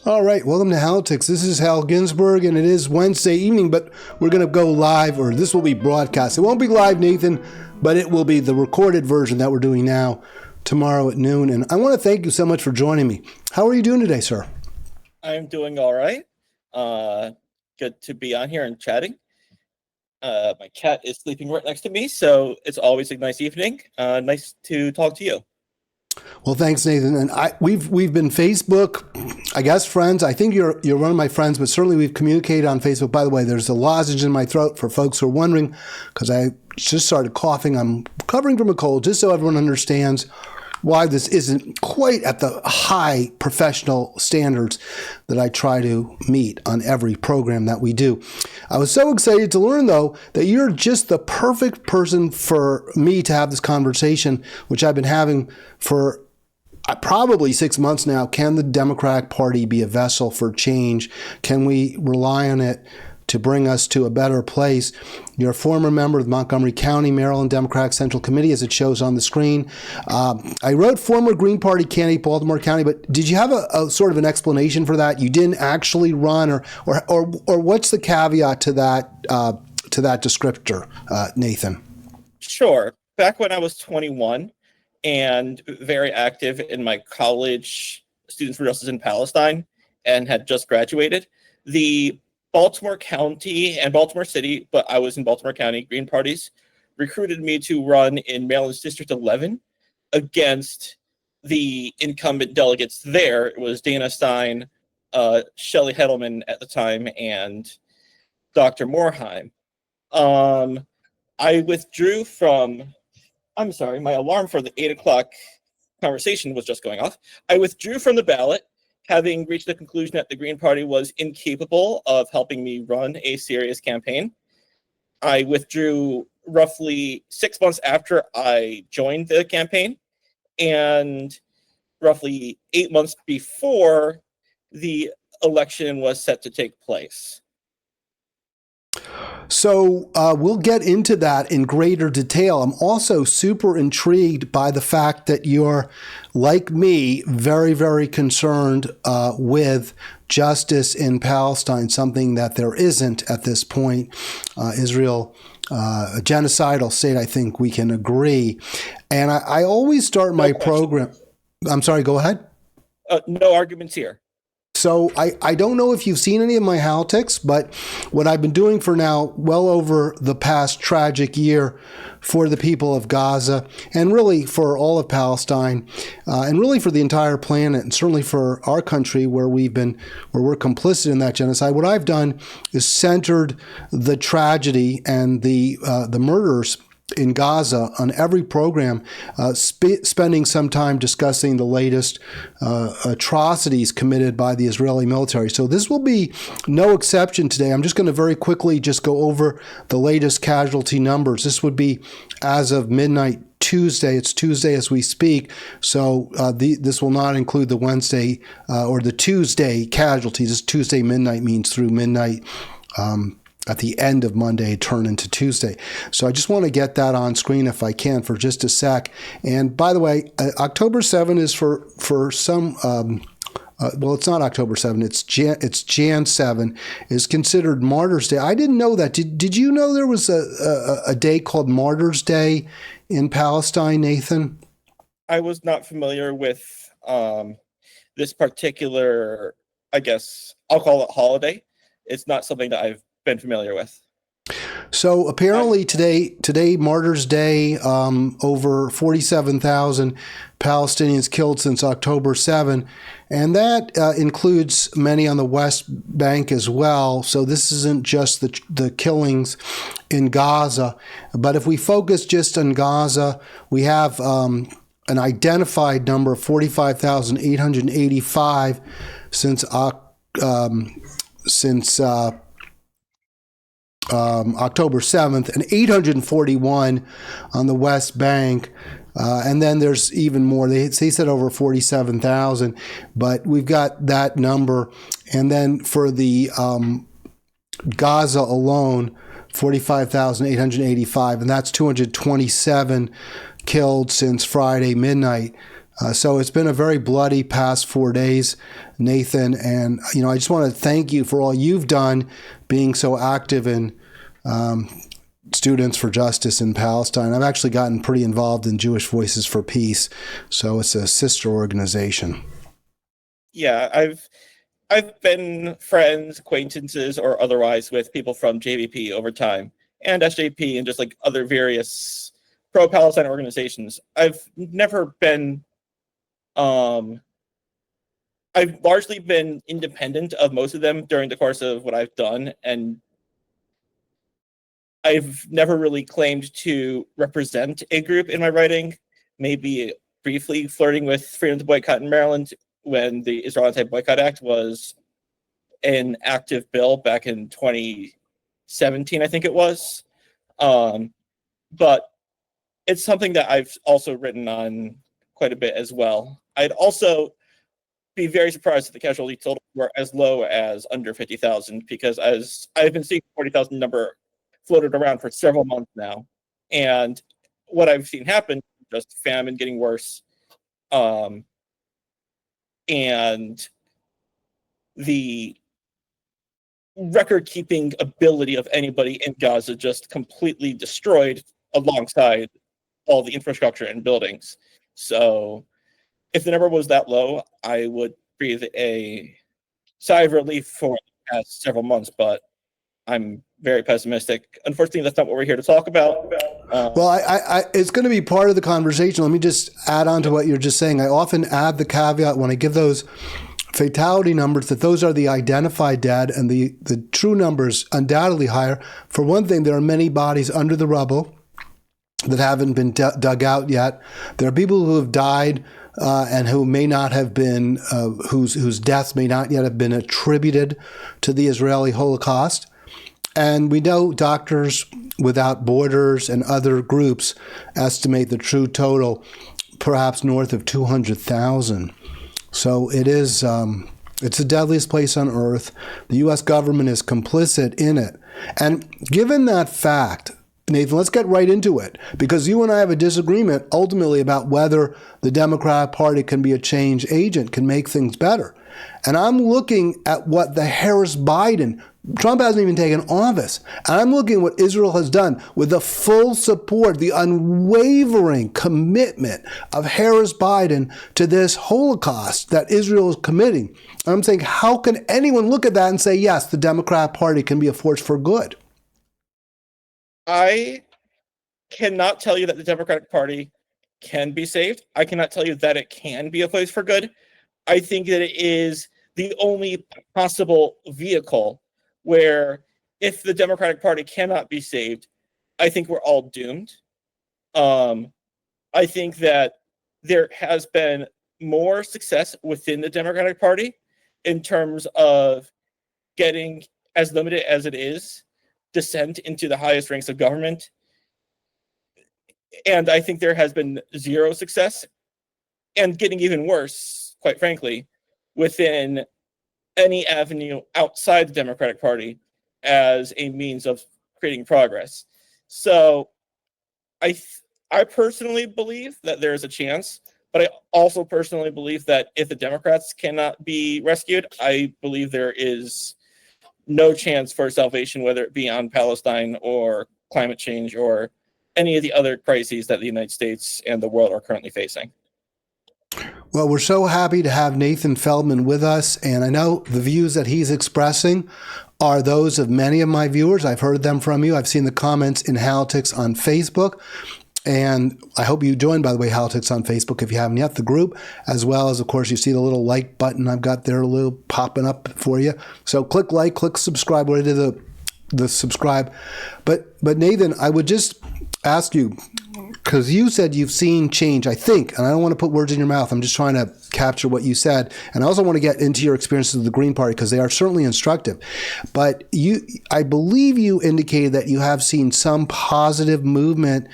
All right, welcome to Halitics. This is Hal Ginsberg, and it is Wednesday evening, but we're going to go live, or this will be broadcast. It won't be live, Nathan, but it will be the recorded version that we're doing now tomorrow at noon. And I want to thank you so much for joining me. How are you doing today, sir? I'm doing all right. Good to be on here and chatting. My cat is sleeping right next to me, so it's always a nice evening. Nice to talk to you. Well, thanks, Nathan. And we've been Facebook, I guess, friends. I think you're one of my friends, but certainly we've communicated on Facebook. By the way, there's a lozenge in my throat for folks who are wondering, because I just started coughing. I'm recovering from a cold, just so everyone understands why this isn't quite at the high professional standards that I try to meet on every program that we do. I was so excited to learn, though, that you're just the perfect person for me to have this conversation, which I've been having for probably 6 months now. Can the Democratic Party be a vessel for change? Can we rely on it to bring us to a better place? You're a former member of the Montgomery County, Maryland Democratic Central Committee, as it shows on the screen. I wrote former Green Party candidate, Baltimore County, but did you have a sort of an explanation for that? You didn't actually run, or what's the caveat to that descriptor, Nathan? Sure. Back when I was 21 and very active in my college Students for Justice in Palestine and had just graduated, the Baltimore County and Baltimore City, but I was in Baltimore County, Green parties recruited me to run in Maryland's District 11 against the incumbent delegates there. It was Dana Stein, Shelley Heddleman at the time, and Dr. Morheim. I withdrew from, I'm sorry, my alarm for the 8 o'clock conversation was just going off. I withdrew from the ballot, having reached the conclusion that the Green Party was incapable of helping me run a serious campaign. I withdrew roughly 6 months after I joined the campaign, and roughly 8 months before the election was set to take place. So we'll get into that in greater detail. I'm also super intrigued by the fact that you're, like me, very, very concerned with justice in Palestine, something that there isn't at this point. Israel, a genocidal state, I think we can agree. And I always start my program. I'm sorry, go ahead. No arguments here. So I don't know if you've seen any of my Halitics, but what I've been doing for now well over the past tragic year for the people of Gaza, and really for all of Palestine, and really for the entire planet, and certainly for our country where we're complicit in that genocide, what I've done is centered the tragedy and the murders in Gaza on every program, spending some time discussing the latest atrocities committed by the Israeli military. So this will be no exception today. I'm just going to very quickly just go over the latest casualty numbers. This would be as of midnight Tuesday. It's Tuesday as we speak, so this will not include the Wednesday or the Tuesday casualties. This Tuesday midnight means through midnight at the end of Monday, turn into Tuesday. So I just want to get that on screen if I can for just a sec. And by the way, October 7 is for some, well, it's not October 7, it's Jan 7 is considered Martyrs Day. I didn't know that. Did you know there was a day called Martyrs Day in Palestine, Nathan? I was not familiar with this particular, I guess, I'll call it holiday. It's not something that I've been familiar with. So apparently today, Martyrs Day, over 47,000 Palestinians killed since October 7, and that includes many on the West Bank as well. So this isn't just the killings in Gaza, but if we focus just on Gaza, we have an identified number of 45,885 since October 7th, and 841 on the West Bank. And then there's even more. They said over 47,000, but we've got that number. And then for the Gaza alone, 45,885, and that's 227 killed since Friday midnight. So it's been a very bloody past 4 days, Nathan. And, I just want to thank you for all you've done being so active in Students for Justice in Palestine. I've actually gotten pretty involved in Jewish Voices for Peace. So it's a sister organization. Yeah, I've been friends, acquaintances, or otherwise with people from JVP over time, and SJP, and just like other various pro-Palestine organizations. I've largely been independent of most of them during the course of what I've done, and I've never really claimed to represent a group in my writing, maybe briefly flirting with freedom to boycott in Maryland when the Israel Anti-Boycott Act was an active bill back in 2017, I think it was. But it's something that I've also written on quite a bit as well. I'd also be very surprised if the casualty totals were as low as under 50,000, because as I've been seeing 40,000 number floated around for several months now. And what I've seen happen, just famine getting worse, and the record-keeping ability of anybody in Gaza just completely destroyed alongside all the infrastructure and buildings. So if the number was that low, I would breathe a sigh of relief for the past several months, but I'm very pessimistic. Unfortunately, that's not what we're here to talk about. Well, it's going to be part of the conversation. Let me just add on to what you're just saying. I often add the caveat when I give those fatality numbers that those are the identified dead, and the true numbers undoubtedly higher. For one thing, there are many bodies under the rubble that haven't been dug out yet. There are people who have died and who may not have been, whose deaths may not yet have been attributed to the Israeli Holocaust. And we know Doctors Without Borders and other groups estimate the true total perhaps north of 200,000. So it is, it's the deadliest place on earth. The U.S. government is complicit in it. And given that fact, Nathan, let's get right into it, because you and I have a disagreement ultimately about whether the Democratic Party can be a change agent, can make things better. And I'm looking at what the Harris-Biden, Trump hasn't even taken office, and I'm looking at what Israel has done with the full support, the unwavering commitment of Harris-Biden to this Holocaust that Israel is committing. And I'm saying, how can anyone look at that and say, yes, the Democratic Party can be a force for good? I cannot tell you that the Democratic Party can be saved. I cannot tell you that it can be a place for good. I think that it is the only possible vehicle where, if the Democratic Party cannot be saved, I think we're all doomed. I think that there has been more success within the Democratic Party in terms of getting, as limited as it is, descent into the highest ranks of government. And I think there has been zero success, and getting even worse, quite frankly, within any avenue outside the Democratic Party as a means of creating progress. So I personally believe that there is a chance, but I also personally believe that if the Democrats cannot be rescued, I believe there is no chance for salvation, whether it be on Palestine or climate change or any of the other crises that the United States and the world are currently facing. Well, we're so happy to have Nathan Feldman with us, and I know the views that he's expressing are those of many of my viewers. I've heard them from you. I've seen the comments in Halitics on Facebook, and I hope you join, by the way, Halitics on Facebook if you haven't yet, the group, as well as, of course, you see the little like button I've got there, a little popping up for you. So click like, click subscribe, right to the subscribe. But Nathan, I would just ask you, because you said you've seen change, I think, and I don't want to put words in your mouth. I'm just trying to capture what you said. And I also want to get into your experiences with the Green Party, because they are certainly instructive. But I believe you indicated that you have seen some positive movement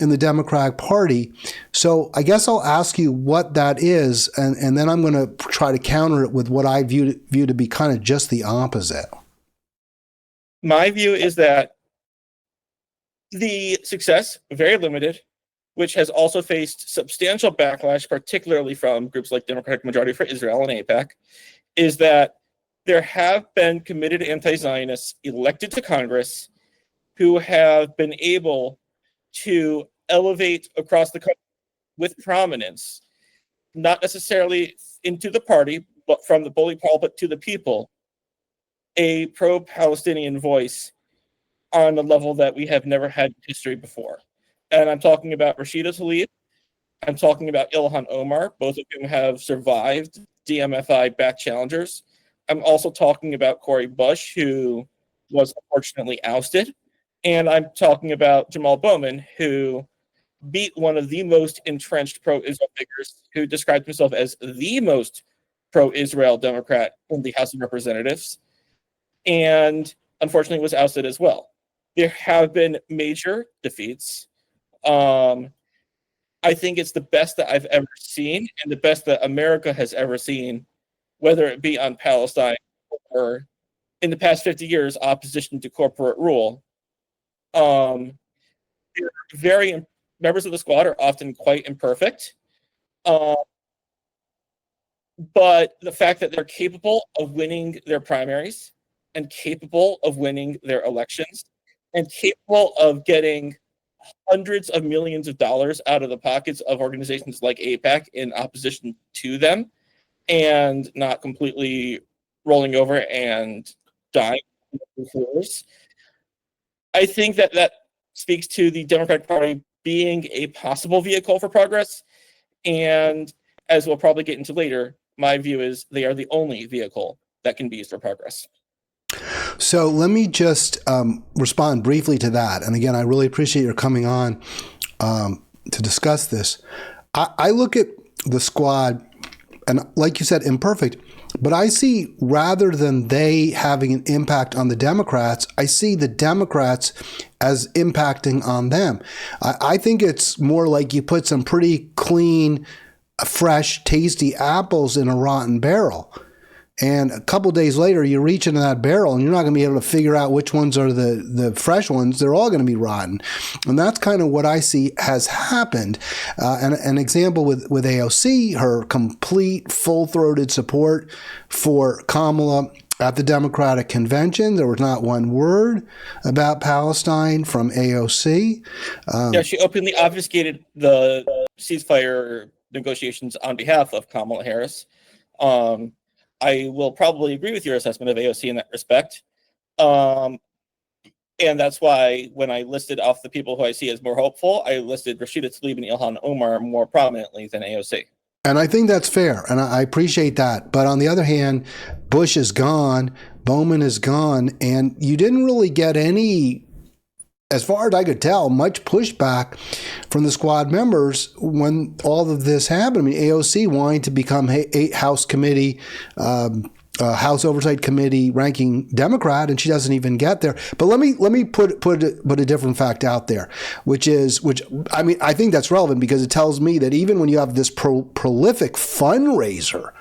in the Democratic Party. So I guess I'll ask you what that is, and then I'm going to try to counter it with what I view to be kind of just the opposite. My view is that the success, very limited, which has also faced substantial backlash, particularly from groups like Democratic Majority for Israel and AIPAC, is that there have been committed anti-Zionists elected to Congress who have been able to elevate across the country with prominence, not necessarily into the party, but from the bully pulpit to the people, a pro-Palestinian voice on a level that we have never had in history before. And I'm talking about Rashida Tlaib. I'm talking about Ilhan Omar, both of whom have survived DMFI back challengers. I'm also talking about Cori Bush, who was unfortunately ousted. And I'm talking about Jamal Bowman, who beat one of the most entrenched pro-Israel figures, who described himself as the most pro-Israel Democrat in the House of Representatives, and unfortunately was ousted as well. There have been major defeats. I think it's the best that I've ever seen, and the best that America has ever seen, whether it be on Palestine or in the past 50 years, opposition to corporate rule. Very members of the squad are often quite imperfect, but the fact that they're capable of winning their primaries and capable of winning their elections and capable of getting hundreds of millions of dollars out of the pockets of organizations like AIPAC in opposition to them and not completely rolling over and dying. I think that that speaks to the Democratic Party being a possible vehicle for progress. And as we'll probably get into later, my view is they are the only vehicle that can be used for progress. So let me just respond briefly to that. And again, I really appreciate your coming on to discuss this. I look at the squad, and like you said, imperfect, but I see, rather than they having an impact on the Democrats, I see the Democrats as impacting on them. I think it's more like you put some pretty clean, fresh, tasty apples in a rotten barrel. And a couple days later, you reach into that barrel and you're not going to be able to figure out which ones are the fresh ones. They're all going to be rotten. And that's kind of what I see has happened. And an example with AOC, her complete full-throated support for Kamala at the Democratic convention. There was not one word about Palestine from AOC. Yeah, she openly obfuscated the ceasefire negotiations on behalf of Kamala Harris. I will probably agree with your assessment of AOC in that respect. And that's why when I listed off the people who I see as more hopeful, I listed Rashida Tlaib and Ilhan Omar more prominently than AOC. And I think that's fair, and I appreciate that. But on the other hand, Bush is gone, Bowman is gone, and you didn't really get any, as far as I could tell, much pushback from the squad members when all of this happened. I mean, AOC wanting to become House Oversight Committee ranking Democrat, and she doesn't even get there. But let me put a different fact out there, which I mean, I think that's relevant because it tells me that even when you have this prolific fundraiser,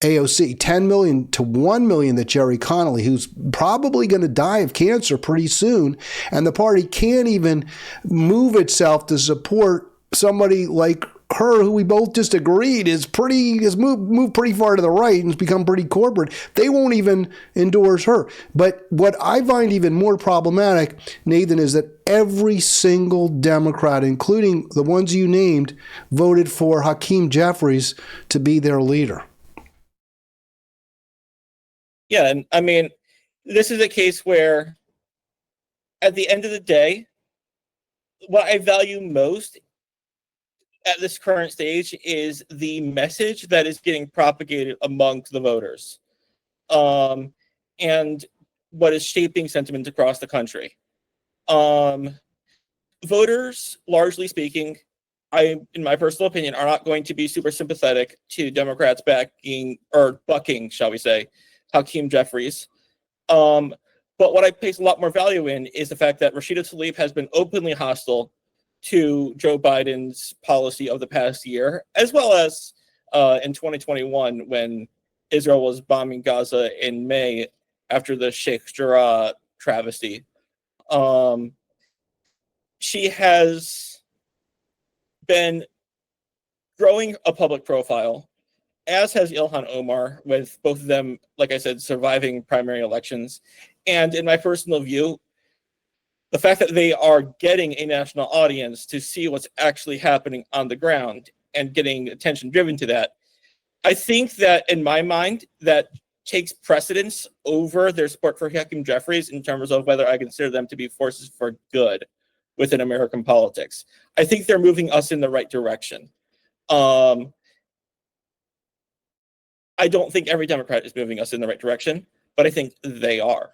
AOC, 10 million to 1 million, that Jerry Connolly, who's probably going to die of cancer pretty soon, and the party can't even move itself to support somebody like her, who we both just agreed has moved pretty far to the right and has become pretty corporate. They won't even endorse her. But what I find even more problematic, Nathan, is that every single Democrat, including the ones you named, voted for Hakeem Jeffries to be their leader. Yeah, and I mean, this is a case where, at the end of the day, what I value most at this current stage is the message that is getting propagated amongst the voters, and what is shaping sentiment across the country. Voters, largely speaking, in my personal opinion, are not going to be super sympathetic to Democrats bucking, shall we say, Hakeem Jeffries. But what I place a lot more value in is the fact that Rashida Tlaib has been openly hostile to Joe Biden's policy of the past year, as well as in 2021 when Israel was bombing Gaza in May after the Sheikh Jarrah travesty. She has been growing a public profile, as has Ilhan Omar, with both of them, like I said, surviving primary elections. And in my personal view, the fact that they are getting a national audience to see what's actually happening on the ground and getting attention driven to that, I think that in my mind, that takes precedence over their support for Hakeem Jeffries in terms of whether I consider them to be forces for good within American politics. I think they're moving us in the right direction. I don't think every Democrat is moving us in the right direction, but I think they are.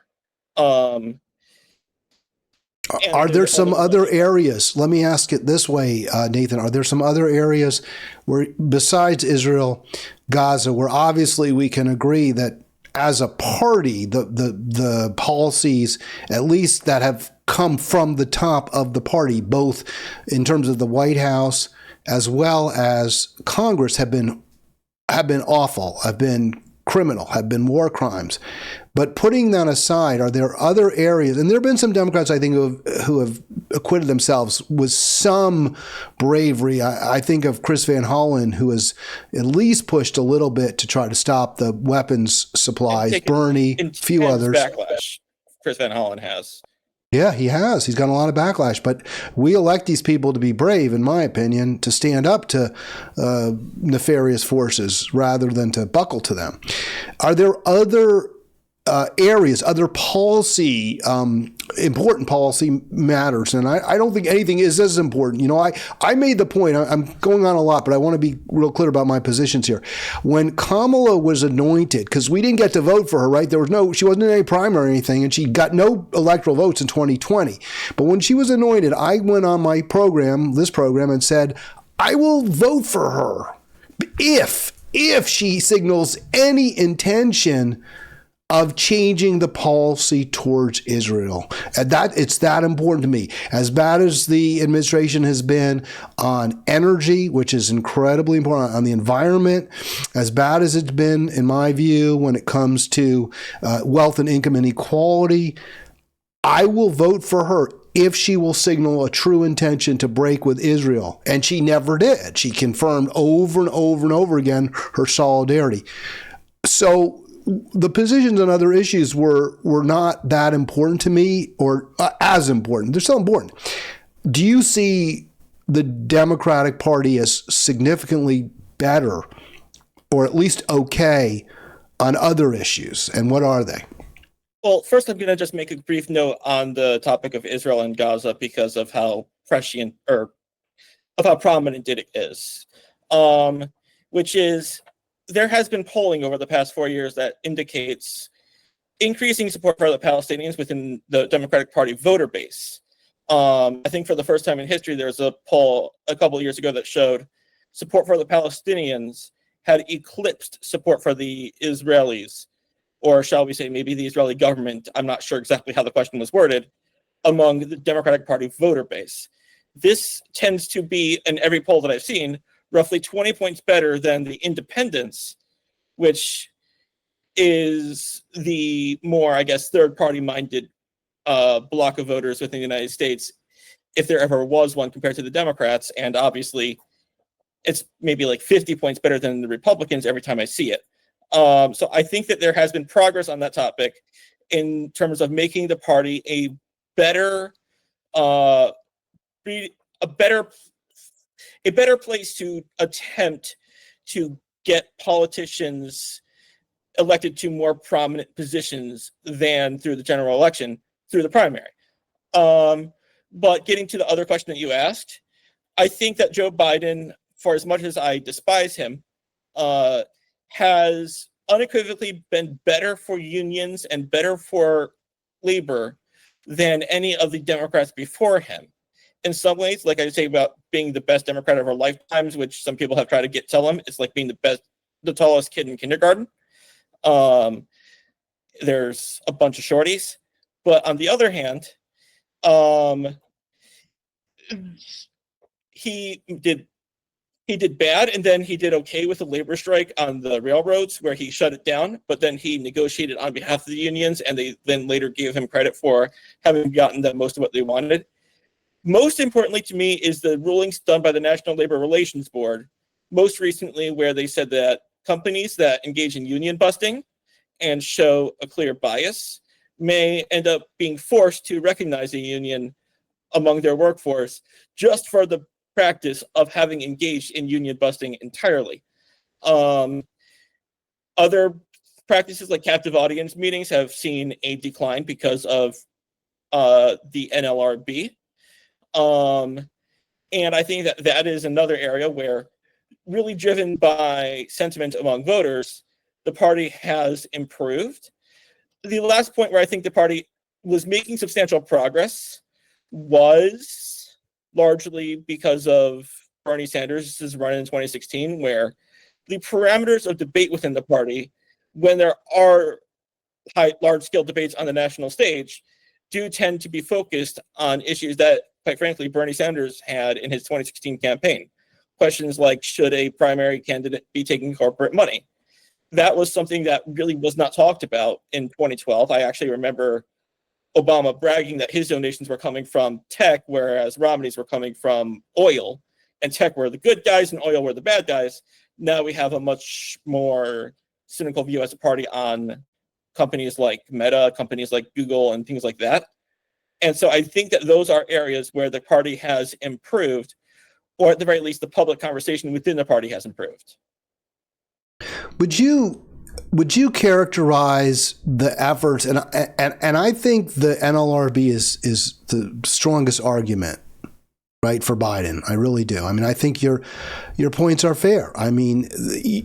Are there some other areas? Let me ask it this way, Nathan. Are there some other areas where, besides Israel, Gaza, where obviously we can agree that as a party, the policies, at least that have come from the top of the party, both in terms of the White House as well as Congress, have been awful, have been criminal, have been war crimes. But putting that aside, are there other areas, and there have been some Democrats, I think, who have acquitted themselves with some bravery. I think of Chris Van Hollen, who has at least pushed a little bit to try to stop the weapons supplies, Bernie, a few others. Backlash Chris Van Hollen has. Yeah, he has. He's got a lot of backlash. But we elect these people to be brave, in my opinion, to stand up to nefarious forces rather than to buckle to them. Are there other areas, other policy, important policy matters? And I don't think anything is as important. You know, I made the point, I'm going on a lot, but I want to be real clear about my positions here. When Kamala was anointed, because we didn't get to vote for her, right? She wasn't in any primary or anything, and she got no electoral votes in 2020. But when she was anointed, I went on my program, this program, and said, I will vote for her if she signals any intention of changing the policy towards Israel. And it's that important to me. As bad as the administration has been on energy, which is incredibly important, on the environment, as bad as it's been, in my view, when it comes to wealth and income inequality, I will vote for her if she will signal a true intention to break with Israel. And she never did. She confirmed over and over and over again her solidarity. So the positions on other issues were not that important to me, or as important. They're still important. Do you see the Democratic Party as significantly better, or at least okay, on other issues? And what are they? Well, first, I'm going to just make a brief note on the topic of Israel and Gaza because of how prescient, or of how prominent it is, which is, there has been polling over the past 4 years that indicates increasing support for the Palestinians within the Democratic Party voter base. I think for the first time in history, there was a poll a couple of years ago that showed support for the Palestinians had eclipsed support for the Israelis, or shall we say maybe the Israeli government. I'm not sure exactly how the question was worded, among the Democratic Party voter base. This tends to be, in every poll that I've seen, roughly 20 points better than the independents, which is the more, I guess, third-party minded block of voters within the United States, if there ever was one, compared to the Democrats. And obviously, it's maybe like 50 points better than the Republicans every time I see it. So I think that there has been progress on that topic in terms of making the party a better place to attempt to get politicians elected to more prominent positions than through the general election, through the primary. But getting to the other question that you asked, I think that Joe Biden, for as much as I despise him, has unequivocally been better for unions and better for labor than any of the Democrats before him. In some ways, like I say about being the best Democrat of our lifetimes, which some people have tried to tell him, it's like being the tallest kid in kindergarten. There's a bunch of shorties, but on the other hand, he did bad, and then he did okay with the labor strike on the railroads, where he shut it down, but then he negotiated on behalf of the unions, and they then later gave him credit for having gotten them most of what they wanted. Most importantly to me is the rulings done by the National Labor Relations Board, most recently where they said that companies that engage in union busting and show a clear bias may end up being forced to recognize a union among their workforce just for the practice of having engaged in union busting entirely. Other practices like captive audience meetings have seen a decline because of the NLRB. And I think that that is another area where, really driven by sentiment among voters, the party has improved. The last point where I think the party was making substantial progress was largely because of Bernie Sanders' run in 2016, where the parameters of debate within the party, when there are large-scale debates on the national stage, do tend to be focused on issues that, quite frankly, Bernie Sanders had in his 2016 campaign. Questions like, should a primary candidate be taking corporate money? That was something that really was not talked about in 2012. I actually remember Obama bragging that his donations were coming from tech, whereas Romney's were coming from oil, and tech were the good guys and oil were the bad guys. Now we have a much more cynical view as a party on companies like Meta, companies like Google, and things like that. And so I think that those are areas where the party has improved, or at the very least, the public conversation within the party has improved. Would you characterize the efforts, and I think the NLRB is the strongest argument, right, for Biden. I really do. I mean, I think your points are fair. I mean,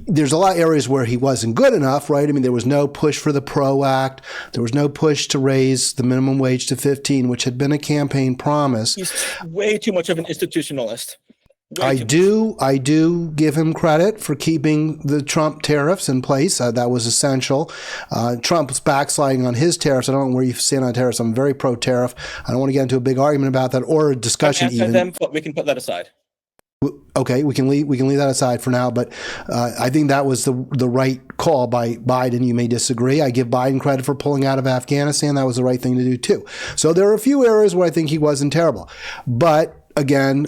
there's a lot of areas where he wasn't good enough, right? I mean, there was no push for the PRO Act. There was no push to raise the minimum wage to 15, which had been a campaign promise. He's way too much of an institutionalist. I do give him credit for keeping the Trump tariffs in place. That was essential. Trump's backsliding on his tariffs. I don't know where you stand on tariffs. I'm very pro-tariff. I don't want to get into a big argument about that or a discussion even. Them, but we can put that aside. Okay, we can leave that aside for now. But I think that was the right call by Biden. You may disagree. I give Biden credit for pulling out of Afghanistan. That was the right thing to do too. So there are a few areas where I think he wasn't terrible, but again,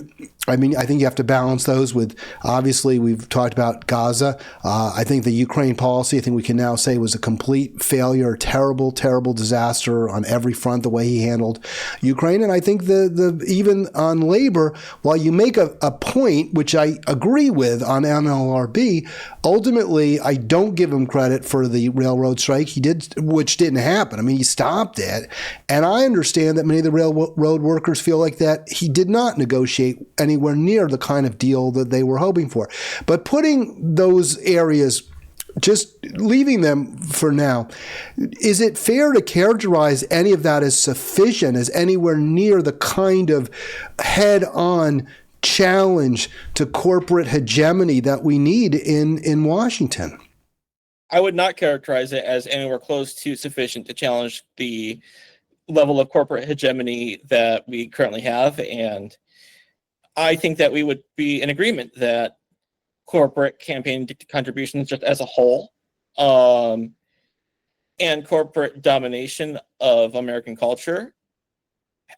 I mean, I think you have to balance those with, obviously, we've talked about Gaza. I think the Ukraine policy, I think we can now say, was a complete failure, terrible, terrible disaster on every front, the way he handled Ukraine. And I think the even on labor, while you make a point, which I agree with on NLRB, ultimately, I don't give him credit for the railroad strike. He did, which didn't happen. I mean, he stopped it. And I understand that many of the railroad workers feel like that he did not negotiate anywhere near the kind of deal that they were hoping for. But putting those areas, just leaving them for now, is it fair to characterize any of that as sufficient, as anywhere near the kind of head-on challenge to corporate hegemony that we need in Washington? I would not characterize it as anywhere close to sufficient to challenge the level of corporate hegemony that we currently have. And I think that we would be in agreement that corporate campaign contributions just as a whole and corporate domination of American culture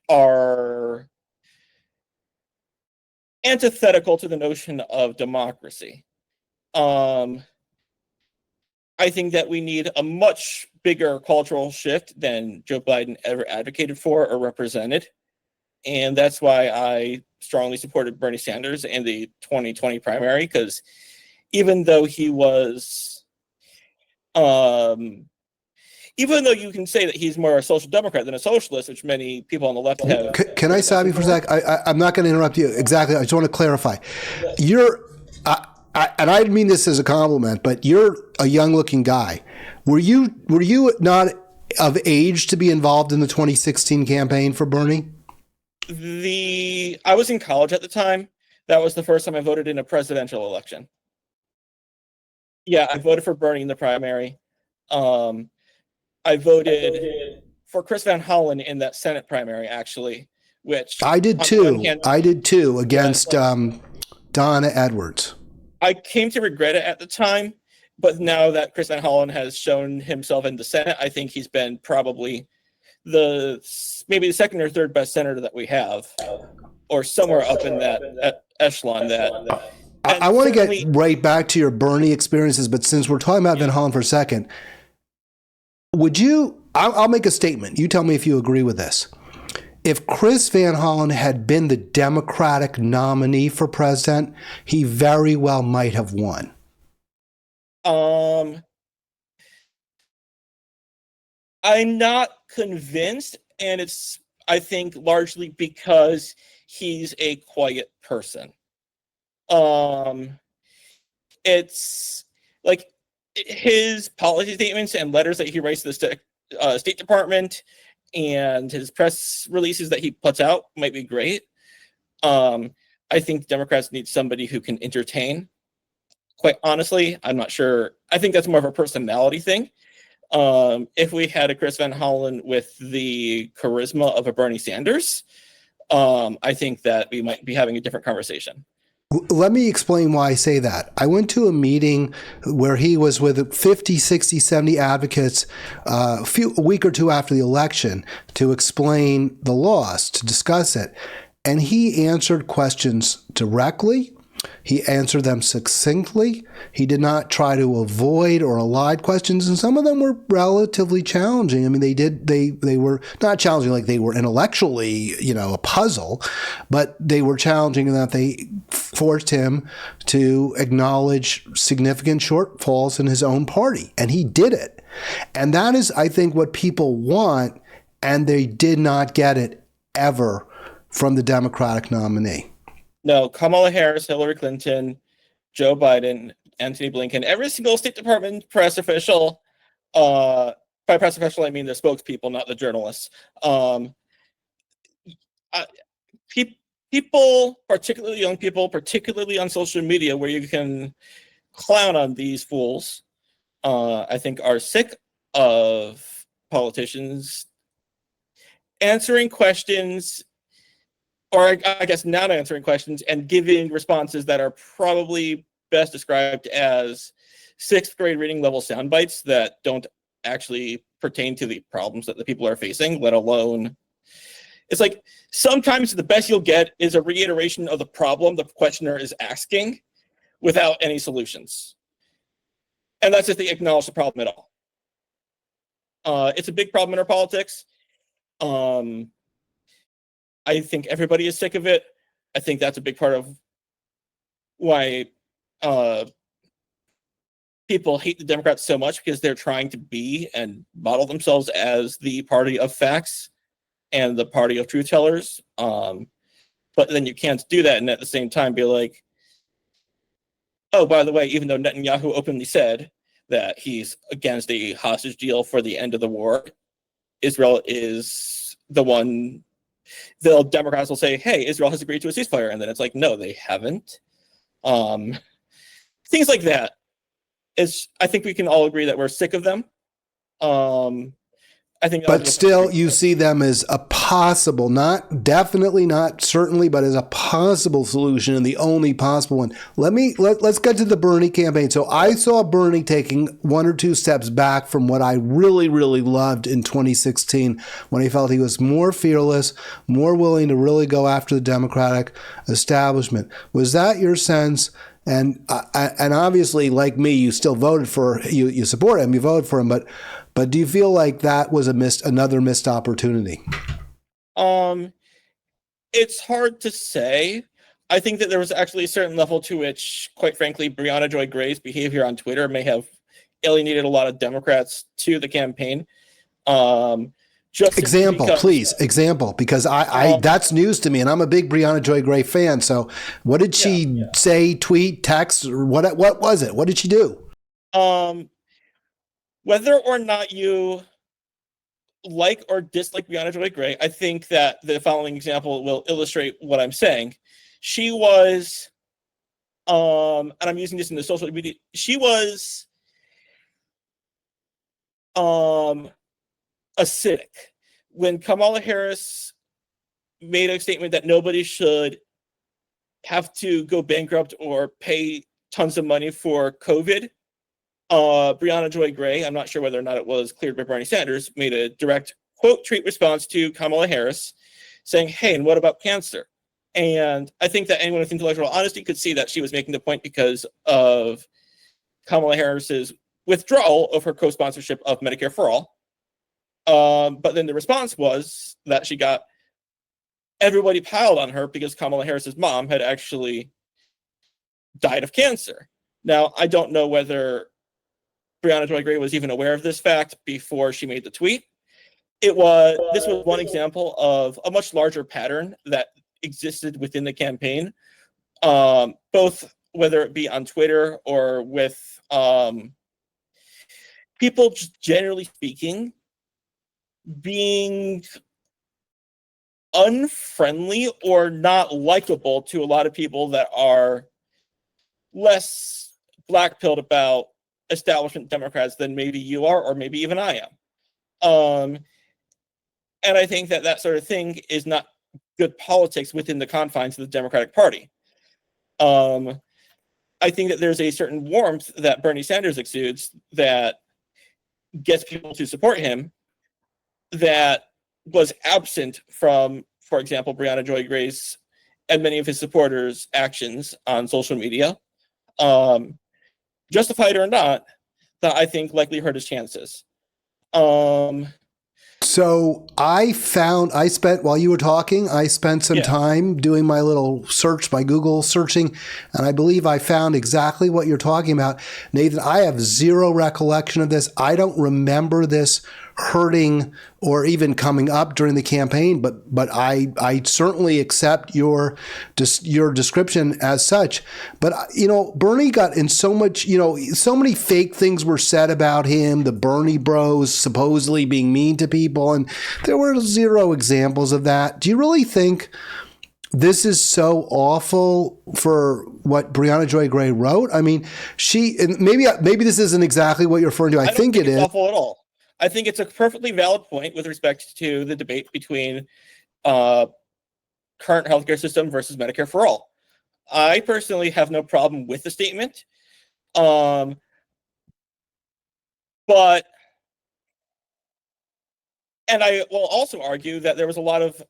are antithetical to the notion of democracy. I think that we need a much bigger cultural shift than Joe Biden ever advocated for or represented. And that's why I strongly supported Bernie Sanders in the 2020 primary, because even though he was, even though you can say that he's more a social democrat than a socialist, which many people on the left have. Can I stop you for a sec? I'm not going to interrupt you. Exactly. I just want to clarify. You're, and I mean this as a compliment, but you're a young-looking guy. Were you not of age to be involved in the 2016 campaign for Bernie? I was in college at the time. That was the first time I voted in a presidential election. Yeah, I voted for Bernie in the primary. I voted for Chris Van Hollen in that Senate primary, actually, which I did too against Donna Edwards. I came to regret it at the time, but now that Chris Van Hollen has shown himself in the Senate, I think he's been probably maybe the second or third best senator that we have. or somewhere up in that echelon. That I want to get right back to your Bernie experiences, but since we're talking about Van Hollen for a second, would you? I'll make a statement. You tell me if you agree with this. If Chris Van Hollen had been the Democratic nominee for president, he very well might have won. I'm not convinced, and it's, I think, largely because he's a quiet person. It's like his policy statements and letters that he writes to the State Department and his press releases that he puts out might be great. I think Democrats need somebody who can entertain. Quite honestly, I'm not sure. I think that's more of a personality thing. If we had a Chris Van Hollen with the charisma of a Bernie Sanders, I think that we might be having a different conversation. Let me explain why I say that. I went to a meeting where he was with 50, 60, 70 advocates a week or two after the election to explain the loss, to discuss it. And he answered questions directly. He answered them succinctly. He did not try to avoid or elide questions, and some of them were relatively challenging. I mean, they were not challenging like they were intellectually, a puzzle, but they were challenging in that they forced him to acknowledge significant shortfalls in his own party, and he did it. And that is, I think, what people want, and they did not get it ever from the Democratic nominee. No, Kamala Harris, Hillary Clinton, Joe Biden, Antony Blinken, every single State Department press official, by press official I mean the spokespeople, not the journalists. People, particularly young people, particularly on social media where you can clown on these fools, I think are sick of politicians answering questions, or I guess not answering questions and giving responses that are probably best described as sixth grade reading level sound bites that don't actually pertain to the problems that the people are facing, let alone, it's like sometimes the best you'll get is a reiteration of the problem the questioner is asking without any solutions. And that's if they acknowledge the problem at all. It's a big problem in our politics. I think everybody is sick of it. I think that's a big part of why people hate the Democrats so much, because they're trying to be and model themselves as the party of facts and the party of truth tellers. But then you can't do that and at the same time be like, oh, by the way, even though Netanyahu openly said that he's against a hostage deal for the end of the war, Israel is the one. The Democrats will say, hey, Israel has agreed to a ceasefire. And then it's like, no, they haven't. Things like that. I think we can all agree that we're sick of them. I think, but still, you see them as a possible, not definitely, not certainly, but as a possible solution and the only possible one. Let's get to the Bernie campaign. So I saw Bernie taking one or two steps back from what I really, really loved in 2016, when he felt he was more fearless, more willing to really go after the Democratic establishment. Was that your sense? And obviously, like me, you still voted for, you support him, you voted for him, but do you feel like that was another missed opportunity? It's hard to say. I think that there was actually a certain level to which, quite frankly, Brianna Joy Gray's behavior on Twitter may have alienated a lot of Democrats to the campaign. Example, because I that's news to me, and I'm a big Brianna Joy Gray fan. So, what did she say, tweet, text, or what was it? What did she do? Whether or not you like or dislike Brianna Joy Gray, I think that the following example will illustrate what I'm saying. She was, and I'm using this in the social media, she was acidic. When Kamala Harris made a statement that nobody should have to go bankrupt or pay tons of money for COVID, Brianna Joy Gray, I'm not sure whether or not it was cleared by Bernie Sanders, made a direct quote tweet response to Kamala Harris saying, hey, and what about cancer? And I think that anyone with intellectual honesty could see that she was making the point because of Kamala Harris's withdrawal of her co-sponsorship of Medicare for All. But then the response was that she got everybody piled on her because Kamala Harris's mom had actually died of cancer. Now, I don't know whether Brianna Joy Gray was even aware of this fact before she made the tweet. This was one example of a much larger pattern that existed within the campaign, both whether it be on Twitter or with people just generally speaking being unfriendly or not likable to a lot of people that are less black-pilled about establishment Democrats than maybe you are, or maybe even I am. And I think that that sort of thing is not good politics within the confines of the Democratic Party. I think that there's a certain warmth that Bernie Sanders exudes that gets people to support him that was absent from, for example, Brianna Joy Gray's and many of his supporters' actions on social media. Justified or not, that I think likely hurt his chances. So while you were talking, I spent some time doing my little search by Google searching, and I believe I found exactly what you're talking about. Nathan, I have zero recollection of this. I don't remember this hurting or even coming up during the campaign, but I certainly accept your description as such. But Bernie got in so much, so many fake things were said about him, the Bernie bros supposedly being mean to people, and there were zero examples of that. Do you really think this is so awful for what Brianna Joy Gray wrote? I mean, and maybe this isn't exactly what you're referring to. I think it is awful at all. I think it's a perfectly valid point with respect to the debate between current healthcare system versus Medicare for All. I personally have no problem with the statement. But I will also argue that there was a lot of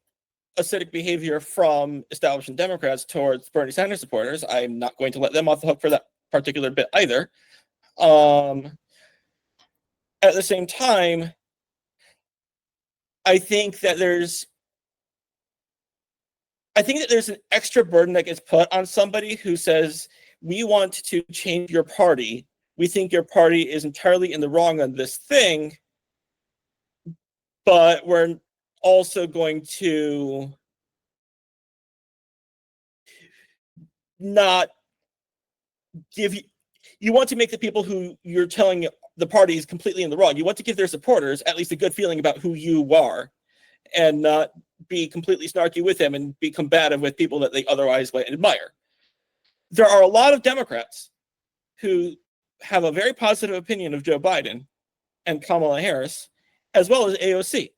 acidic behavior from establishment Democrats towards Bernie Sanders supporters. I'm not going to let them off the hook for that particular bit either. At the same time, I think that there's an extra burden that gets put on somebody who says, we want to change your party. We think your party is entirely in the wrong on this thing, but we're also going to not give you want to make the people who you're telling the party is completely in the wrong. You want to give their supporters at least a good feeling about who you are and not be completely snarky with them and be combative with people that they otherwise might admire. There are a lot of Democrats who have a very positive opinion of Joe Biden and Kamala Harris, as well as AOC.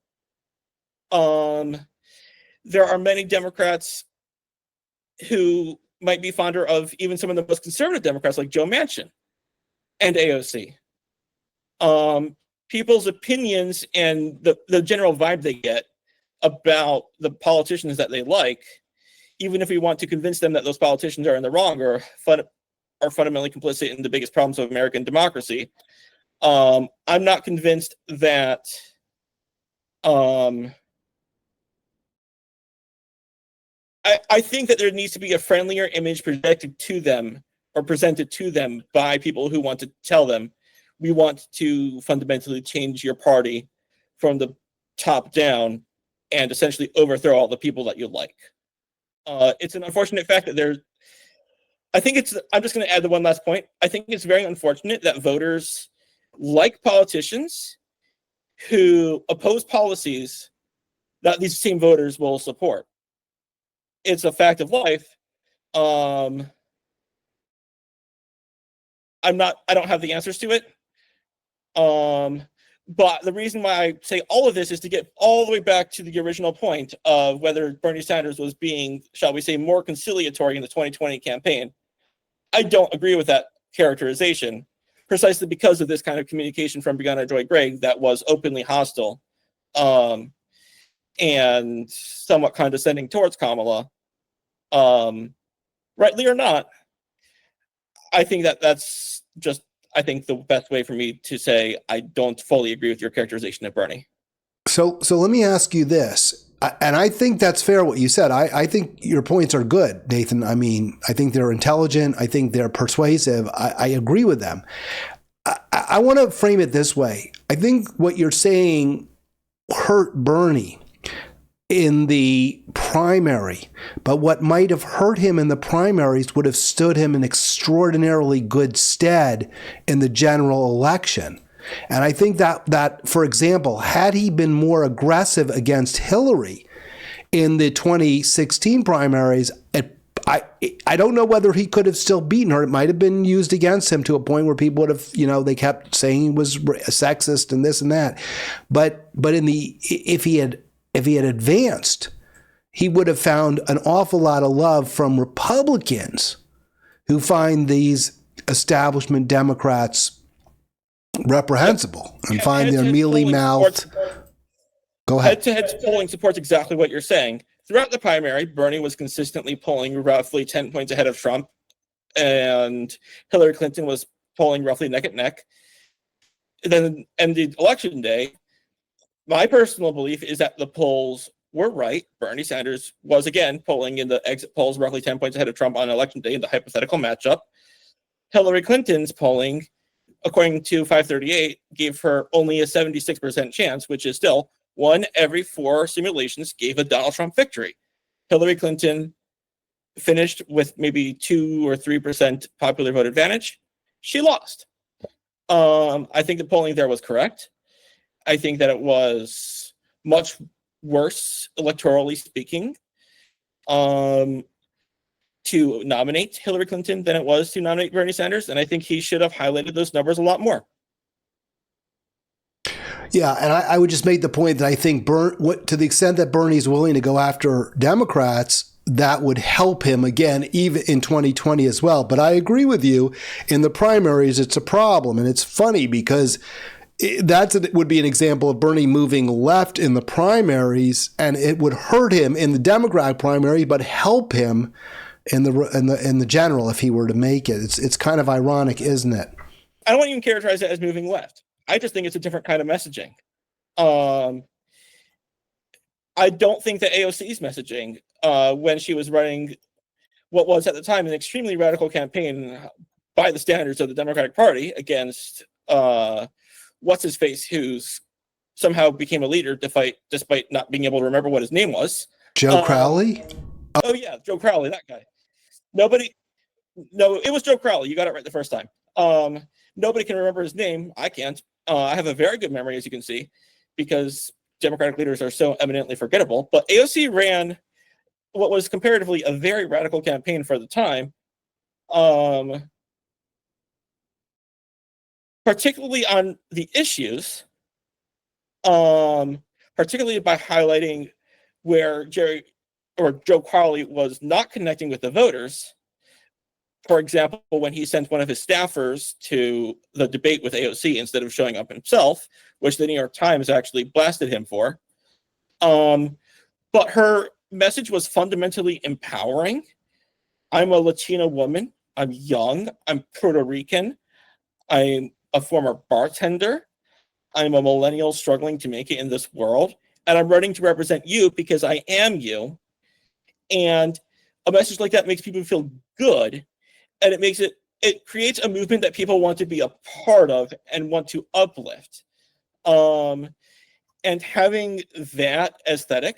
There are many Democrats who might be fonder of even some of the most conservative Democrats like Joe Manchin and AOC. People's opinions and the general vibe they get about the politicians that they like, even if we want to convince them that those politicians are in the wrong or are fundamentally complicit in the biggest problems of American democracy, I'm not convinced that I think that there needs to be a friendlier image presented to them by people who want to tell them, we want to fundamentally change your party from the top down and essentially overthrow all the people that you like. It's an unfortunate fact that I'm just going to add the one last point. I think it's very unfortunate that voters like politicians who oppose policies that these same voters will support. It's a fact of life. I don't have the answers to it. But the reason why I say all of this is to get all the way back to the original point of whether Bernie Sanders was being, shall we say, more conciliatory in the 2020 campaign. I don't agree with that characterization, precisely because of this kind of communication from Brianna Joy Gray that was openly hostile and somewhat condescending towards Kamala. rightly or not. I think that's just, I think, the best way for me to say I don't fully agree with your characterization of Bernie. So let me ask you this, and I think that's fair what you said. I think your points are good, Nathan. I mean, I think they're intelligent. I think they're persuasive. I agree with them. I want to frame it this way. I think what you're saying hurt Bernie in the primary, but what might have hurt him in the primaries would have stood him in extraordinarily good stead in the general election. And I think that, for example, had he been more aggressive against Hillary in the 2016 primaries, I don't know whether he could have still beaten her. It might have been used against him to a point where people would have, they kept saying he was sexist and this and that. But if he had advanced, he would have found an awful lot of love from Republicans who find these establishment Democrats reprehensible and find their mealy-mouthed. Go ahead. Head-to-head polling supports exactly what you're saying. Throughout the primary, Bernie was consistently polling roughly 10 points ahead of Trump, and Hillary Clinton was polling roughly neck and neck. Then, and the election day, my personal belief is that the polls were right. Bernie Sanders was again polling in the exit polls roughly 10 points ahead of Trump on election day in the hypothetical matchup. Hillary Clinton's polling, according to 538, gave her only a 76% chance, which is still 1 every 4 simulations gave a Donald Trump victory. Hillary Clinton finished with maybe 2 or 3% popular vote advantage. She lost. I think the polling there was correct. I think that it was much worse, electorally speaking, to nominate Hillary Clinton than it was to nominate Bernie Sanders. And I think he should have highlighted those numbers a lot more. Yeah, and I would just make the point that I think to the extent that Bernie's willing to go after Democrats, that would help him again, even in 2020 as well. But I agree with you, in the primaries, it's a problem. And it's funny because it would be an example of Bernie moving left in the primaries, and it would hurt him in the Democratic primary, but help him in the general if he were to make it. It's kind of ironic, isn't it? I don't even characterize it as moving left. I just think it's a different kind of messaging. I don't think that AOC's messaging, when she was running what was at the time an extremely radical campaign by the standards of the Democratic Party against what's-his-face, who's somehow became a leader despite not being able to remember what his name was. Joe Crowley? Oh, yeah, Joe Crowley, that guy. No, it was Joe Crowley. You got it right the first time. Nobody can remember his name. I can't. I have a very good memory, as you can see, because Democratic leaders are so eminently forgettable. But AOC ran what was comparatively a very radical campaign for the time, particularly on the issues, particularly by highlighting where Joe Crowley was not connecting with the voters. For example, when he sent one of his staffers to the debate with AOC instead of showing up himself, which the New York Times actually blasted him for. But her message was fundamentally empowering. I'm a Latina woman. I'm young. I'm Puerto Rican. I'm a former bartender. I'm a millennial struggling to make it in this world. And I'm running to represent you because I am you. And a message like that makes people feel good. And it creates a movement that people want to be a part of and want to uplift. And having that aesthetic,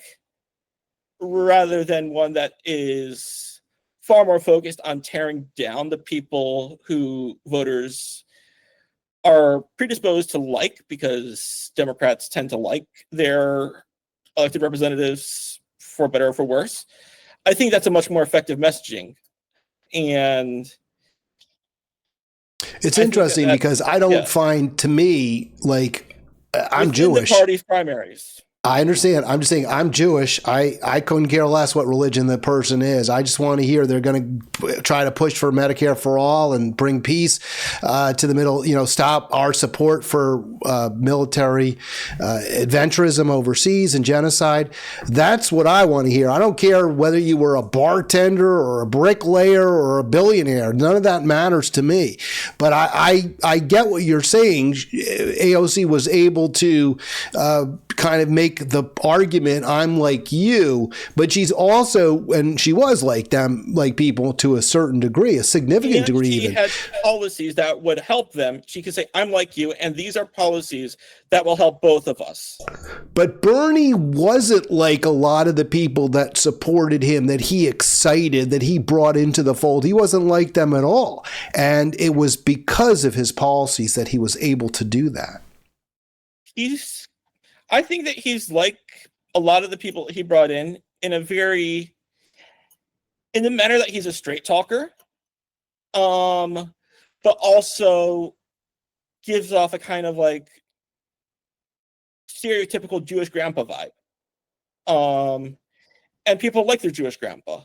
rather than one that is far more focused on tearing down the people who voters are predisposed to like, because Democrats tend to like their elected representatives for better or for worse. I think that's a much more effective messaging. And it's interesting because I don't find, to me, like, I'm Jewish. The party's primaries. I understand. I'm just saying I'm Jewish. I couldn't care less what religion the person is. I just want to hear they're going to try to push for Medicare for all and bring peace to the middle, stop our support for military adventurism overseas and genocide. That's what I want to hear. I don't care whether you were a bartender or a bricklayer or a billionaire. None of that matters to me. But I get what you're saying. AOC was able to kind of make the argument, I'm like you, but she's also, and she was like them, like people to a certain degree, a significant degree she even. had policies that would help them. She could say, I'm like you, and these are policies that will help both of us. But Bernie wasn't like a lot of the people that supported him, that he excited, that he brought into the fold. He wasn't like them at all. And it was because of his policies that he was able to do that. I think that he's like a lot of the people he brought in the manner that he's a straight talker, but also gives off a kind of like stereotypical Jewish grandpa vibe. And people like their Jewish grandpa.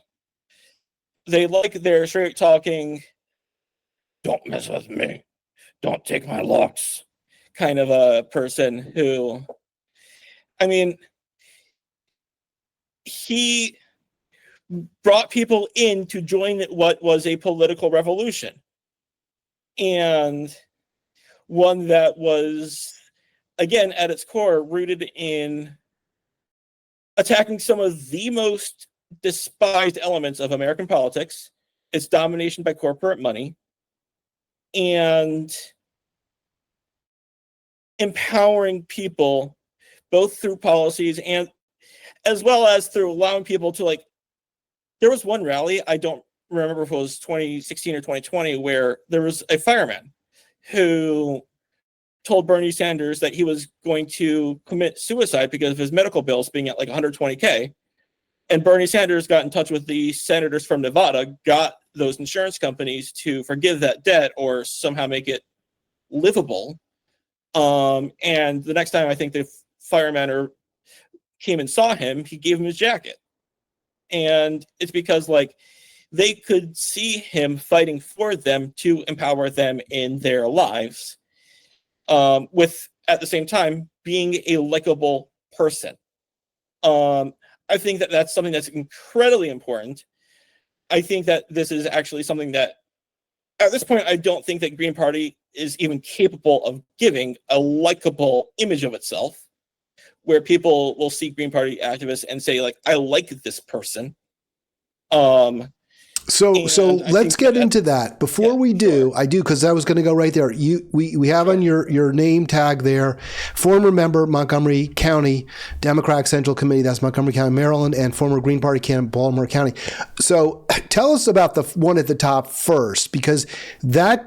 They like their straight talking, don't mess with me, don't take my looks, kind of a person who, I mean, he brought people in to join what was a political revolution, and one that was, again, at its core, rooted in attacking some of the most despised elements of American politics, its domination by corporate money, and empowering people both through policies and as well as through allowing people to, like, there was one rally, I don't remember if it was 2016 or 2020, where there was a fireman who told Bernie Sanders that he was going to commit suicide because of his medical bills being at like $120K. And Bernie Sanders got in touch with the senators from Nevada, got those insurance companies to forgive that debt or somehow make it livable. And the next time I think the fireman came and saw him, he gave him his jacket. And it's because, like, they could see him fighting for them to empower them in their lives, with, at the same time, being a likable person. I think that that's something that's incredibly important. I think that this is actually something that, at this point, I don't think that Green Party is even capable of giving a likable image of itself, where people will see Green Party activists and say, like, I like this person. So let's get into that. Before we do, sure. Because I was going to go right there. We have on your name tag there, former member, Montgomery County Democratic Central Committee, that's Montgomery County, Maryland, and former Green Party candidate, Baltimore County. So tell us about the one at the top first, because that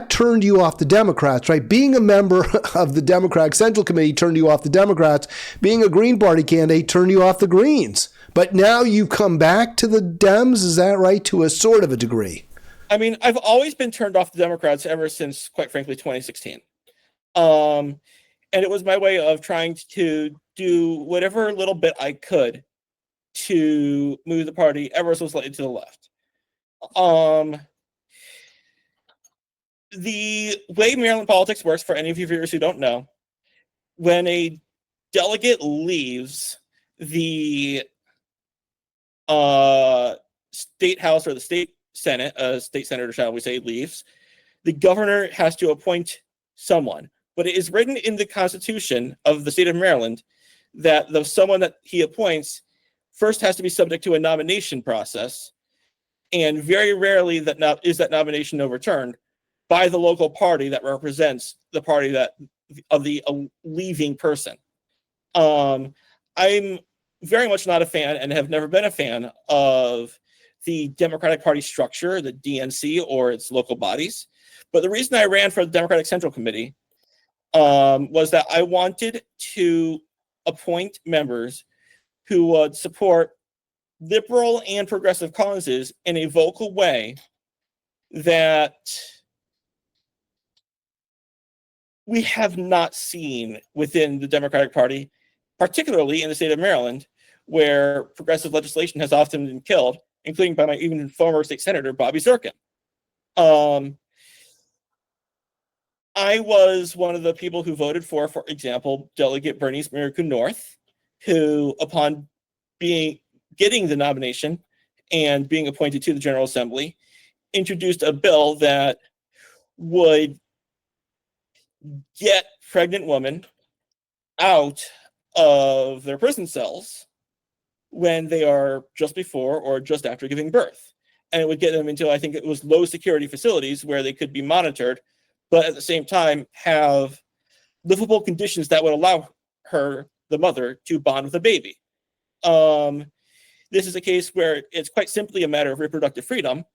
turned you off the Democrats, right? Being a member of the Democratic Central Committee turned you off the Democrats. Being a Green Party candidate turned you off the Greens. But now you come back to the Dems, is that right, to a sort of a degree? I mean, I've always been turned off the Democrats ever since, quite frankly, 2016. And it was my way of trying to do whatever little bit I could to move the party ever so slightly to the left. The way Maryland politics works, for any of you viewers who don't know, when a delegate leaves the state house or the state senate, state senator, shall we say, leaves, the governor has to appoint someone. But it is written in the Constitution of the state of Maryland that the someone that he appoints first has to be subject to a nomination process, and very rarely is that nomination overturned by the local party that represents the party that of the leaving person. I'm very much not a fan, and have never been a fan of the Democratic Party structure, the DNC, or its local bodies. But the reason I ran for the Democratic Central Committee was that I wanted to appoint members who would support liberal and progressive causes in a vocal way that we have not seen within the Democratic Party, particularly in the state of Maryland, where progressive legislation has often been killed, including by my even former state senator, Bobby Zirkin. I was one of the people who voted for example, Delegate Bernice Miracle North, who, upon getting the nomination and being appointed to the General Assembly, introduced a bill that would get pregnant women out of their prison cells when they are just before or just after giving birth. And it would get them into, I think it was low security facilities where they could be monitored, but at the same time have livable conditions that would allow her, the mother, to bond with the baby. This is a case where it's quite simply a matter of reproductive freedom.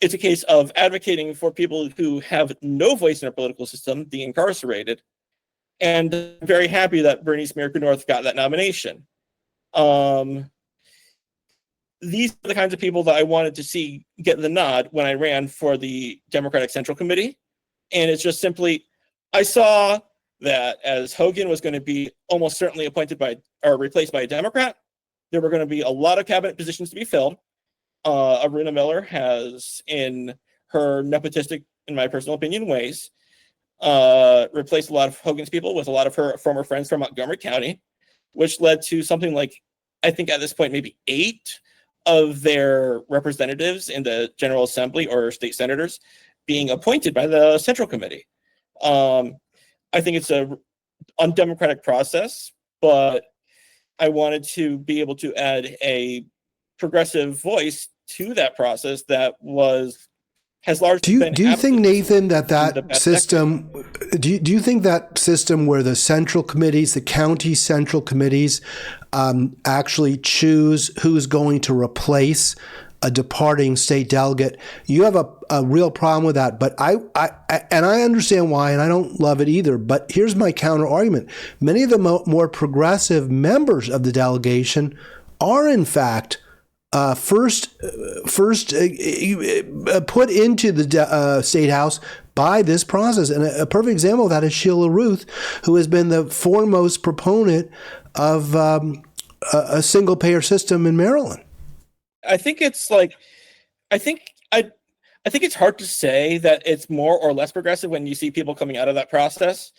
It's a case of advocating for people who have no voice in our political system, the incarcerated. And I'm very happy that Bernice Miracle North got that nomination. These are the kinds of people that I wanted to see get the nod when I ran for the Democratic Central Committee. And it's just simply, I saw that as Hogan was going to be almost certainly appointed by or replaced by a Democrat, there were going to be a lot of cabinet positions to be filled. Aruna Miller has, in her nepotistic, in my personal opinion, ways, replaced a lot of Hogan's people with a lot of her former friends from Montgomery County, which led to something like, I think at this point, maybe 8 of their representatives in the General Assembly or state senators being appointed by the Central Committee. I think it's an undemocratic process, but I wanted to be able to add a progressive voice to that process that has largely been. Do you think, Nathan, that system? Do you think that system where the central committees, the county central committees, actually choose who's going to replace a departing state delegate? You have a real problem with that, but I understand why, and I don't love it either. But here's my counter argument: many of the more progressive members of the delegation are, in fact, first put into the state house by this process. And a perfect example of that is Sheila Ruth, who has been the foremost proponent of a single payer system in Maryland. I think it's hard to say that it's more or less progressive when you see people coming out of that process,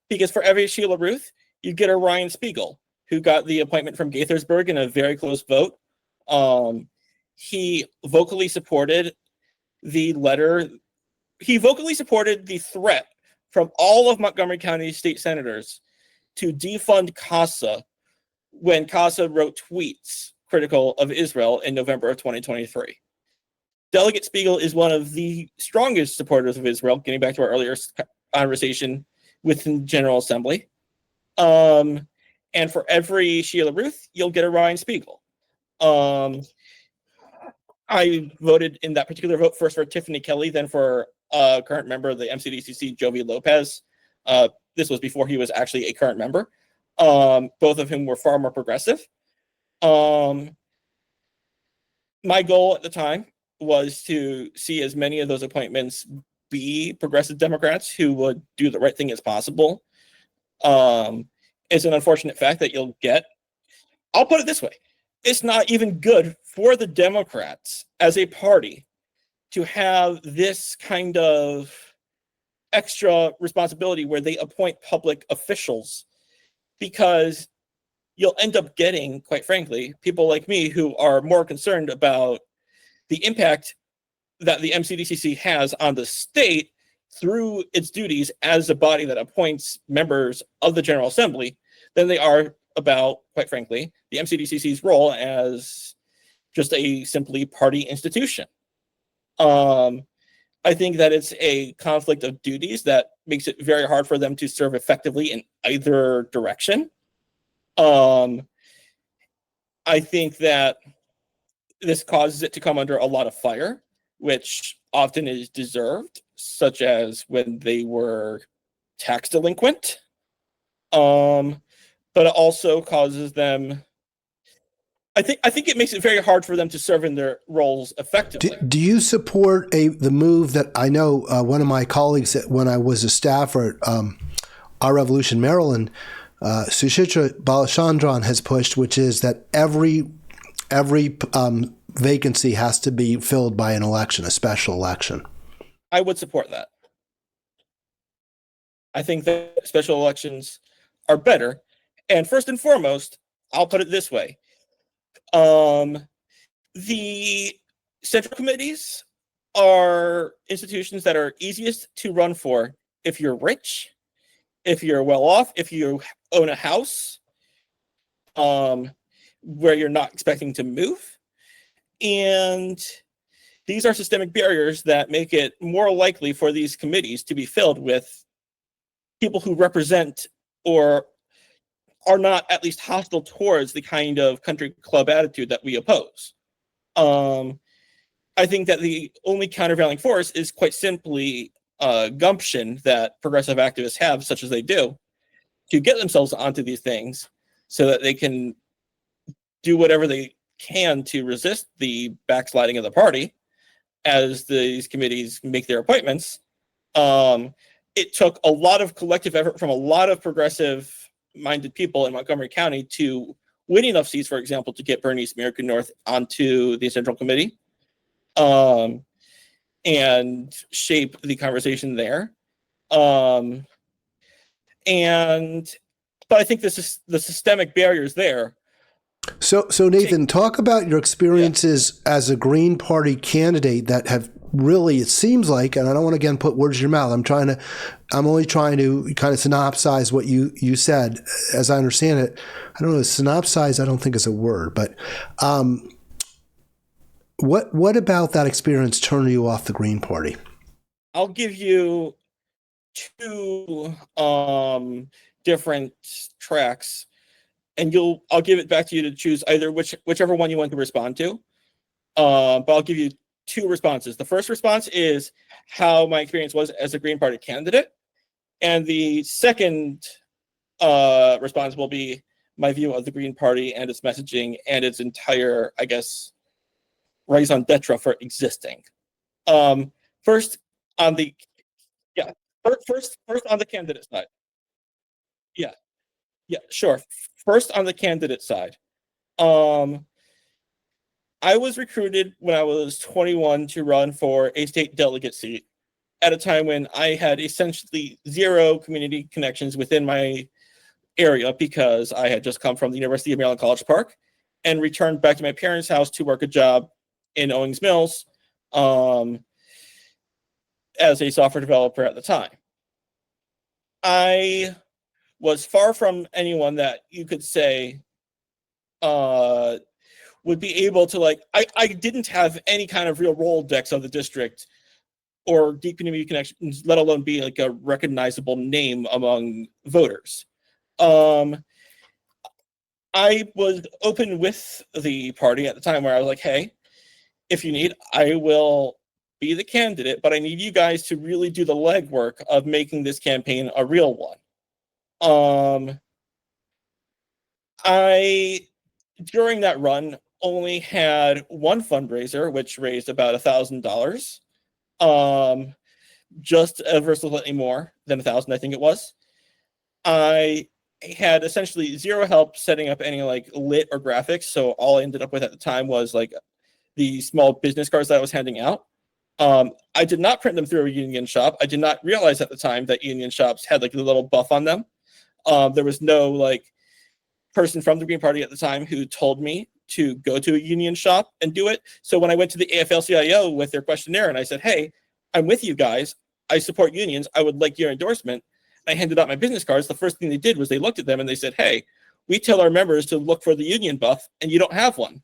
because for every Sheila Ruth, you get a Ryan Spiegel, who got the appointment from Gaithersburg in a very close vote. He vocally supported the letter. He vocally supported the threat from all of Montgomery County state senators to defund CASA when CASA wrote tweets critical of Israel in November of 2023. Delegate Spiegel is one of the strongest supporters of Israel, getting back to our earlier conversation within General Assembly. And for every Sheila Ruth, you'll get a Ryan Spiegel. I voted in that particular vote first for Tiffany Kelly, then for a current member of the MCDCC, Jovi Lopez. This was before he was actually a current member. Both of whom were far more progressive. My goal at the time was to see as many of those appointments be progressive Democrats who would do the right thing as possible. It's an unfortunate fact that you'll get. I'll put it this way. It's not even good for the Democrats as a party to have this kind of extra responsibility where they appoint public officials, because you'll end up getting, quite frankly, people like me who are more concerned about the impact that the MCDCC has on the state through its duties as a body that appoints members of the General Assembly than they are about, quite frankly, the MCDCC's role as just a simply party institution. I think that it's a conflict of duties that makes it very hard for them to serve effectively in either direction. I think that this causes it to come under a lot of fire, which often is deserved, such as when they were tax delinquent. But it also causes them, I think it makes it very hard for them to serve in their roles effectively. Do you support the move that I know one of my colleagues when I was a staffer at Our Revolution Maryland Sushitra Balachandran has pushed, which is that every vacancy has to be filled by an election, a special election. I would support that. I think that special elections are better. And first and foremost, I'll put it this way. The central committees are institutions that are easiest to run for if you're rich, if you're well off, if you own a house, where you're not expecting to move. And these are systemic barriers that make it more likely for these committees to be filled with people who represent or are not at least hostile towards the kind of country club attitude that we oppose. I think that the only countervailing force is quite simply gumption that progressive activists have, such as they do, to get themselves onto these things so that they can do whatever they can to resist the backsliding of the party as these committees make their appointments. It took a lot of collective effort from a lot of progressive-minded people in Montgomery County to win enough seats, for example, to get Bernice Miracle North onto the Central Committee and shape the conversation there. But I think this is the systemic barriers there. So Nathan, talk about your experiences as a Green Party candidate that have really, it seems like, and I don't want to again put words in your mouth. I'm only trying to kind of synopsize what you said, as I understand it. I don't know, synopsize, I don't think is a word, but what about that experience turned you off the Green Party? I'll give you two different tracks, and I'll give it back to you to choose either whichever one you want to respond to. But I'll give you two responses. The first response is how my experience was as a Green Party candidate, and the second response will be my view of the Green Party and its messaging and its entire, I guess, raison d'etre for existing. First on the first on the candidate side. Yeah, sure. First on the candidate side. I was recruited when I was 21 to run for a state delegate seat at a time when I had essentially zero community connections within my area because I had just come from the University of Maryland College Park and returned back to my parents' house to work a job in Owings Mills as a software developer at the time. I was far from anyone that you could say would be able to I didn't have any kind of real Rolodex of the district or deep community connections, let alone be like a recognizable name among voters. I was open with the party at the time where I was like, hey, if you need, I will be the candidate, but I need you guys to really do the legwork of making this campaign a real one. I, during that run, only had one fundraiser, which raised about $1,000, just ever slightly more than 1,000, I think it was. I had essentially zero help setting up any lit or graphics, so all I ended up with at the time was the small business cards that I was handing out. I did not print them through a union shop. I did not realize at the time that union shops had the little buff on them. There was no person from the Green Party at the time who told me to go to a union shop and do it. So when I went to the AFL-CIO with their questionnaire and I said, hey, I'm with you guys, I support unions, I would like your endorsement, I handed out my business cards, the first thing they did was they looked at them and they said, hey, we tell our members to look for the union buff and you don't have one.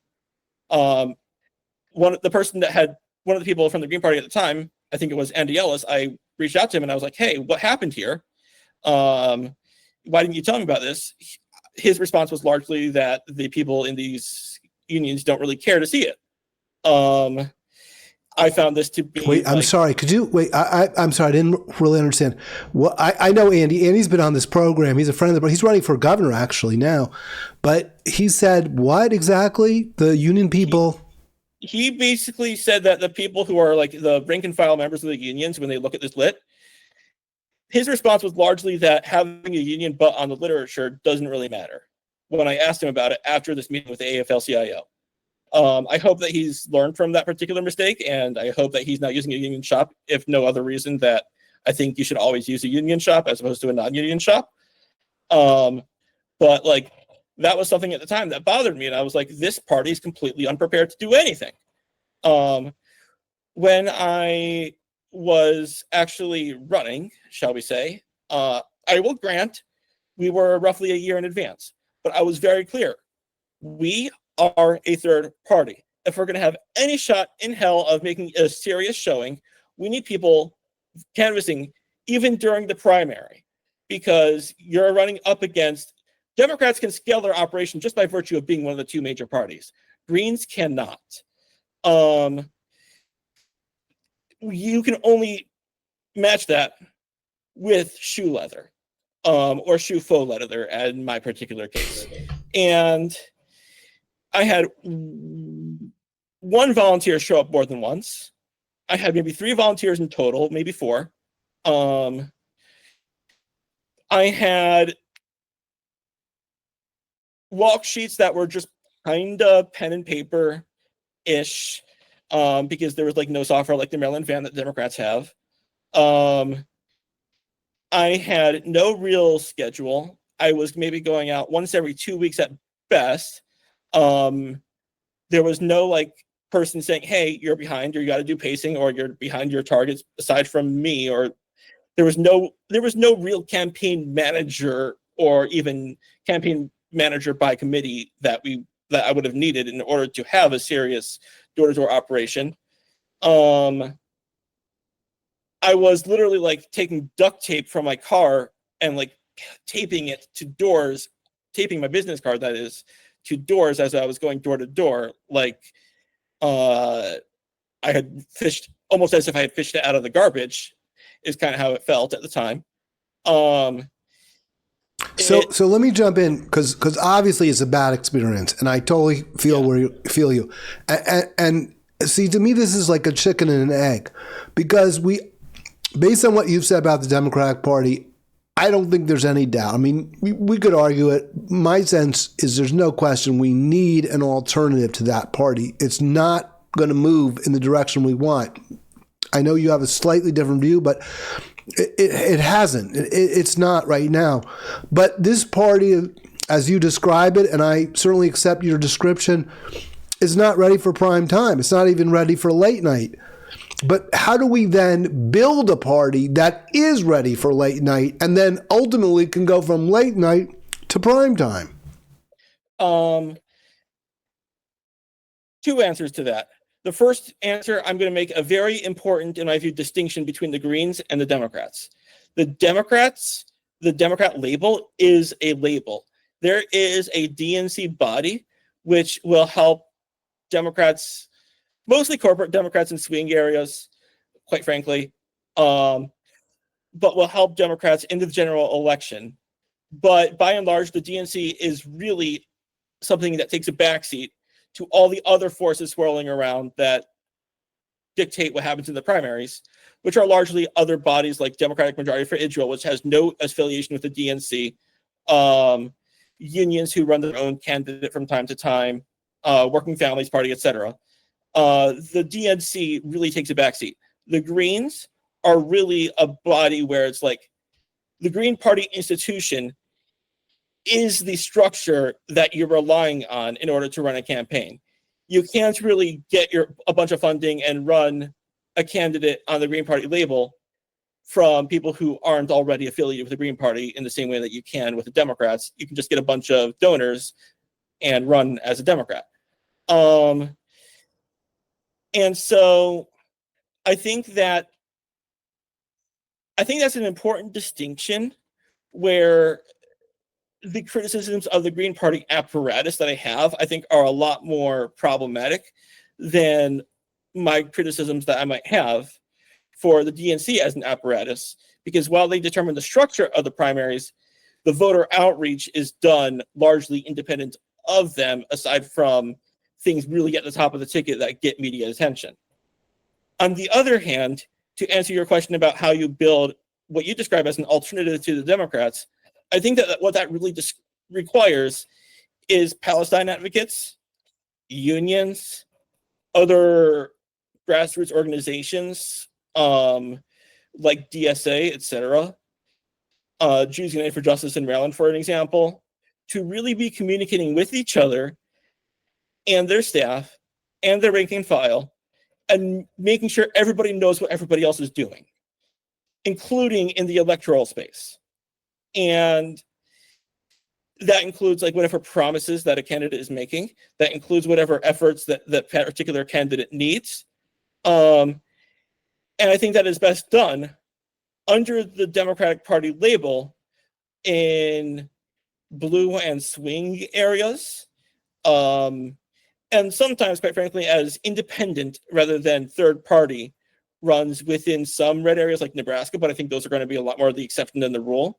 One of the people from the Green Party at the time, I think it was Andy Ellis, I reached out to him and I was like, hey, what happened here? Why didn't you tell me about this? His response was largely that the people in these unions don't really care to see it. I found this to be. Wait, I'm sorry. Could you wait? I'm sorry. I didn't really understand. Well, I know Andy. Andy's been on this program. He's a friend of the. But he's running for governor actually now. But he said what exactly? The union people. He basically said that the people who are the rank and file members of the unions, when they look at this lit, his response was largely that having a union butt on the literature doesn't really matter. When I asked him about it after this meeting with the AFL-CIO, I hope that he's learned from that particular mistake, and I hope that he's not using a union shop, if no other reason that I think you should always use a union shop as opposed to a non-union shop. But like, that was something at the time that bothered me, and I was like, this party is completely unprepared to do anything. When I was actually running, shall we say, I will grant we were roughly a year in advance, but I was very clear. We are a third party. If we're going to have any shot in hell of making a serious showing, we need people canvassing even during the primary, because you're running up against Democrats can scale their operation just by virtue of being one of the two major parties. Greens cannot. You can only match that with shoe leather, or shoe faux leather in my particular case. And I had one volunteer show up more than once. I had maybe 3 volunteers in total, maybe 4. I had walk sheets that were just kind of pen and paper ish, because there was like no software like the Maryland van that Democrats have. I had no real schedule. I was maybe going out once every 2 weeks at best. There was no like person saying, hey, you're behind, or you got to do pacing, or you're behind your targets, aside from me. Or there was no real campaign manager, or even campaign manager by committee that I would have needed in order to have a serious door-to-door operation. I was literally like taking duct tape from my car and like taping it to doors, taping my business card, that is, to doors as I was going door to door. Like, I had fished, almost as if I had fished it out of the garbage, is kind of how it felt at the time. So let me jump in, because obviously it's a bad experience, and I totally feel you. And see, to me, this is like a chicken and an egg, because based on what you've said about the Democratic Party, I don't think there's any doubt. I mean, we could argue it. My sense is there's no question we need an alternative to that party. It's not going to move in the direction we want. I know you have a slightly different view, but it hasn't. It's not right now. But this party, as you describe it, and I certainly accept your description, is not ready for prime time. It's not even ready for late night. But how do we then build a party that is ready for late night and then ultimately can go from late night to prime time? 2 answers to that. The first answer, I'm going to make a very important, in my view, distinction between the Greens and the Democrats. The Democrat label is a label. There is a DNC body which will help Democrats, mostly corporate Democrats in swing areas, quite frankly, but will help Democrats into the general election. But by and large, the DNC is really something that takes a backseat to all the other forces swirling around that dictate what happens in the primaries, which are largely other bodies like Democratic Majority for Israel, which has no affiliation with the DNC, unions who run their own candidate from time to time, Working Families Party, etc. The DNC really takes a backseat. The Greens are really a body where it's like the Green Party institution is the structure that you're relying on in order to run a campaign. You can't really get a bunch of funding and run a candidate on the Green Party label from people who aren't already affiliated with the Green Party in the same way that you can with the Democrats. You can just get a bunch of donors and run as a Democrat. And so I think that's an important distinction, where the criticisms of the Green Party apparatus that I have, I think, are a lot more problematic than my criticisms that I might have for the DNC as an apparatus, because while they determine the structure of the primaries, the voter outreach is done largely independent of them, aside from things really at the top of the ticket that get media attention. On the other hand, to answer your question about how you build what you describe as an alternative to the Democrats, I think that what that really just requires is Palestine advocates, unions, other grassroots organizations like DSA, etc., Jews United for Justice in Maryland, for an example, to really be communicating with each other and their staff and their rank and file, and making sure everybody knows what everybody else is doing, including in the electoral space. And that includes like whatever promises that a candidate is making. That includes whatever efforts that that particular candidate needs. And I think that is best done under the Democratic Party label in blue and swing areas. And sometimes, quite frankly, as independent rather than third party runs within some red areas like Nebraska, but I think those are going to be a lot more the exception than the rule.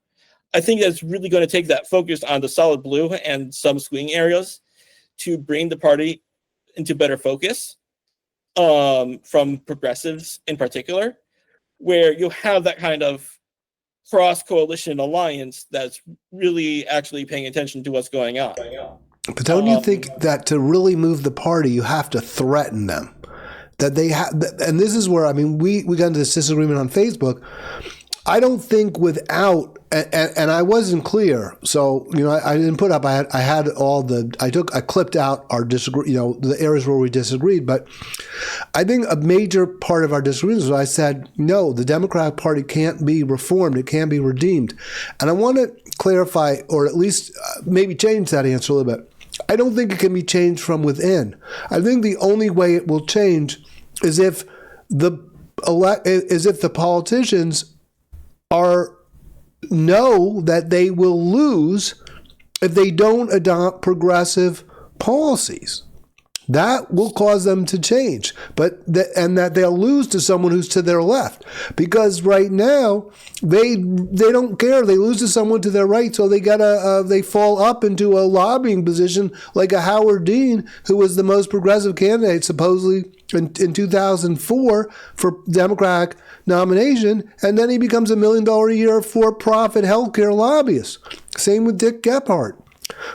I think that's really going to take that focus on the solid blue and some swing areas to bring the party into better focus, from progressives in particular, where you have that kind of cross coalition alliance that's really actually paying attention to what's going on. But don't you think that to really move the party, you have to threaten them? That they have, and this is where, I mean, we got into this disagreement on Facebook. I don't think without, and I wasn't clear, so I didn't put up. I had all the. I clipped out our the areas where we disagreed. But I think a major part of our disagreement was I said no, the Democratic Party can't be reformed. It can't be redeemed, and I want to clarify, or at least maybe change that answer a little bit. I don't think it can be changed from within. I think the only way it will change is if the politicians know that they will lose if they don't adopt progressive policies. That will cause them to change, and that they'll lose to someone who's to their left, because right now they don't care. They lose to someone to their right, so they fall up into a lobbying position like a Howard Dean, who was the most progressive candidate supposedly in 2004 for Democratic nomination, and then he becomes $1 million a year for-profit healthcare lobbyist. Same with Dick Gephardt.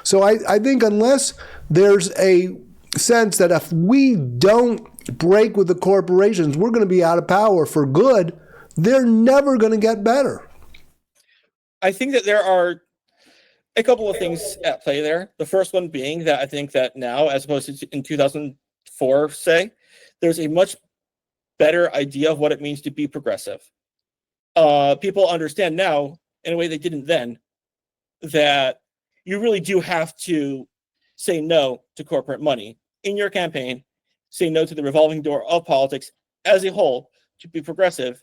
So I think unless there's a sense that if we don't break with the corporations, we're going to be out of power for good, they're never going to get better. I think that there are a couple of things at play there. The first one being that I think that now, as opposed to in 2004, say, there's a much better idea of what it means to be progressive. People understand now, in a way they didn't then, that you really do have to say no to corporate money in your campaign, say no to the revolving door of politics as a whole to be progressive,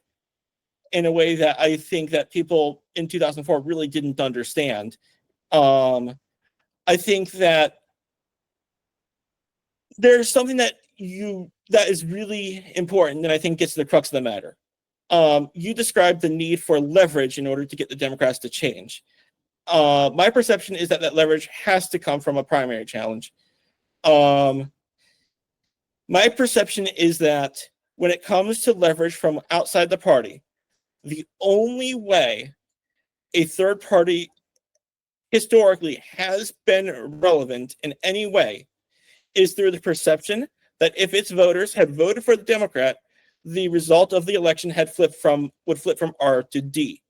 in a way that I think that people in 2004 really didn't understand. I think that there's something that is really important, and I think gets to the crux of the matter. You described the need for leverage in order to get the Democrats to change. My perception is that leverage has to come from a primary challenge. My perception is that when it comes to leverage from outside the party, the only way a third party historically has been relevant in any way is through the perception that if its voters had voted for the Democrat, the result of the election would flip from R to D.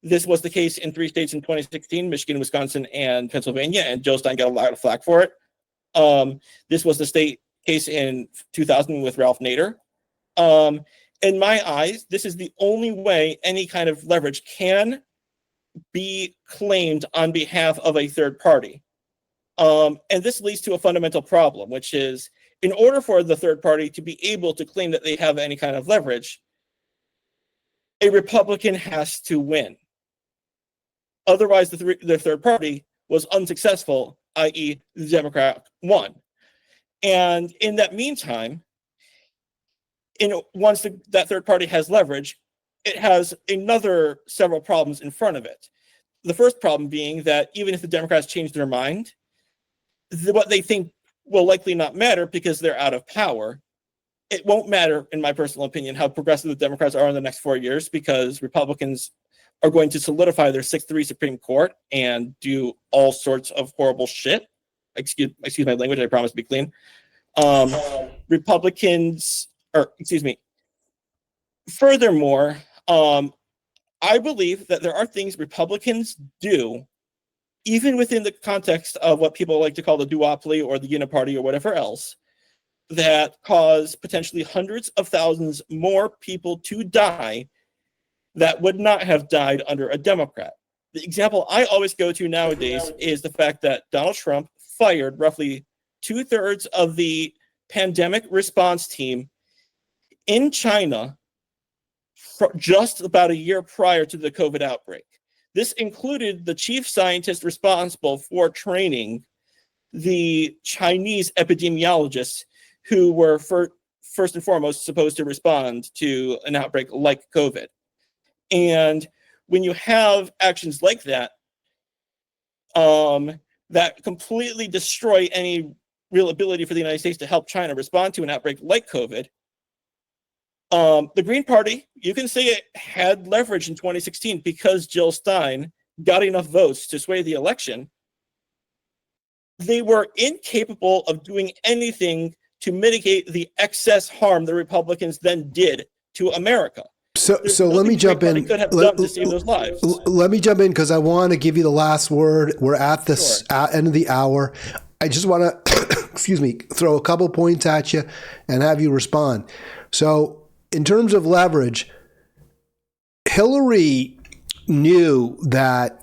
This was the case in 3 states in 2016, Michigan, Wisconsin, and Pennsylvania, and Joe Stein got a lot of flack for it. This was the state case in 2000 with Ralph Nader. In my eyes, this is the only way any kind of leverage can be claimed on behalf of a third party. And this leads to a fundamental problem, which is in order for the third party to be able to claim that they have any kind of leverage, a Republican has to win. Otherwise, the third party was unsuccessful, i.e. the Democrat won. And in that meantime, once that third party has leverage, it has another several problems in front of it. The first problem being that even if the Democrats change their mind, what they think will likely not matter because they're out of power. it won't matter, in my personal opinion, how progressive the Democrats are in the next 4 years, because Republicans are going to solidify their 6-3 Supreme Court and do all sorts of horrible shit. Excuse my language, I promise to be clean. Furthermore, I believe that there are things Republicans do, even within the context of what people like to call the duopoly or the uniparty or whatever else, that cause potentially hundreds of thousands more people to die that would not have died under a Democrat. The example I always go to nowadays is the fact that Donald Trump fired roughly 2/3 of the pandemic response team in China just about a year prior to the COVID outbreak. This included the chief scientist responsible for training the Chinese epidemiologists who were first and foremost supposed to respond to an outbreak like COVID. And when you have actions like that, that completely destroy any real ability for the United States to help China respond to an outbreak like COVID, the Green Party, you can say it had leverage in 2016 because Jill Stein got enough votes to sway the election. They were incapable of doing anything to mitigate the excess harm the Republicans then did to America. So let me jump in. Could have done to save those lives. Let me jump in because I want to give you the last word. We're at the end of the hour. I just want to, throw a couple points at you and have you respond. So in terms of leverage, Hillary knew that,